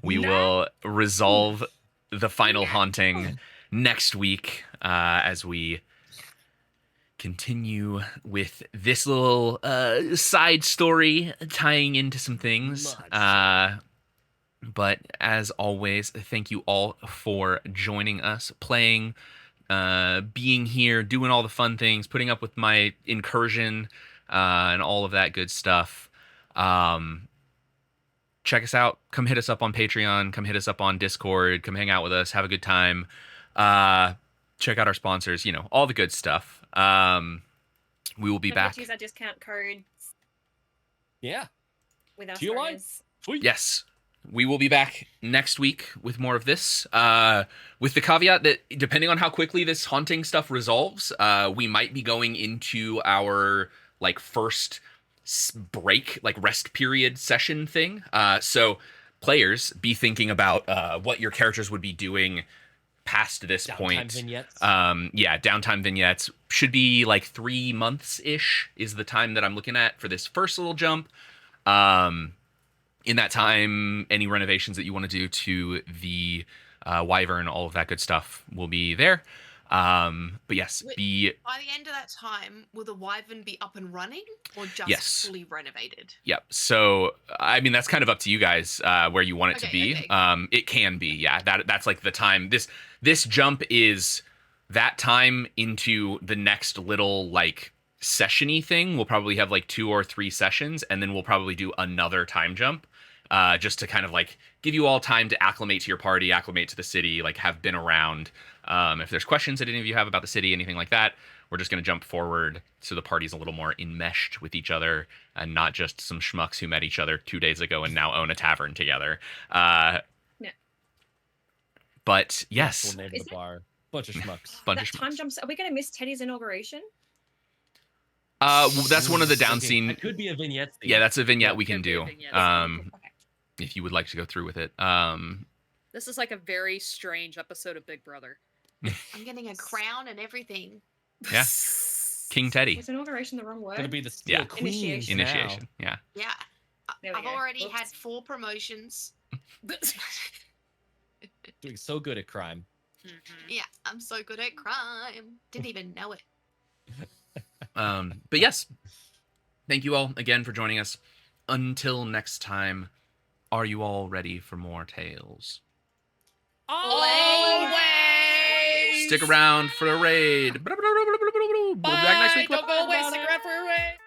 We No. will resolve the final haunting next week as we continue with this little side story tying into some things. But as always, thank you all for joining us, playing, being here, doing all the fun things, putting up with my incursion, and all of that good stuff. Check us out. Come hit us up on Patreon. Come hit us up on Discord. Come hang out with us. Have a good time. Check out our sponsors. All the good stuff. We will be Don't back. forget to use our discount code Yeah. with our TOI. friends. Sweet. Yes. We will be back next week with more of this, with the caveat that depending on how quickly this haunting stuff resolves, we might be going into our first break, rest period session thing. So players, be thinking about what your characters would be doing past this point. Vignettes. Downtime vignettes should be 3 months-ish is the time that I'm looking at for this first little jump. In that time, any renovations that you want to do to the Wyvern, all of that good stuff will be there. But yes, By the end of that time, will the Wyvern be up and running, or just Yes. fully renovated? Yep. So, that's kind of up to you guys where you want it to be. Okay. It can be, yeah. That's the time. This jump is that time into the next little session-y thing. We'll probably have 2 or 3 sessions, and then we'll probably do another time jump. Just to kind of give you all time to acclimate to your party, acclimate to the city, have been around. If there's questions that any of you have about the city, anything like that, we're just going to jump forward so the party's a little more enmeshed with each other and not just some schmucks who met each other 2 days ago and now own a tavern together. Yeah. But yes, Full name of the bar. Bunch of schmucks. bunch That of time schmucks. jumps. Are we going to miss Teddy's inauguration? That's one of the down Okay, scene. That could be a vignette scene. Yeah, that's a vignette Yeah, we can could be a do. vignette. Okay. If you would like to go through with it. This is like a very strange episode of Big Brother. I'm getting a crown and everything. Yeah. King Teddy. Was inauguration the wrong word? Gonna be the Steel Yeah. Queen. Initiation. Initiation. Yeah. Yeah. There we I've go. already Whoops. had 4 promotions. Doing so good at crime. Mhm. Yeah, I'm so good at crime. Didn't even know it. But yes, thank you all again for joining us. Until next time, are you all ready for more tales? Always. Stick around for a raid. We'll be back next week. Don't go away. Stick around for a raid.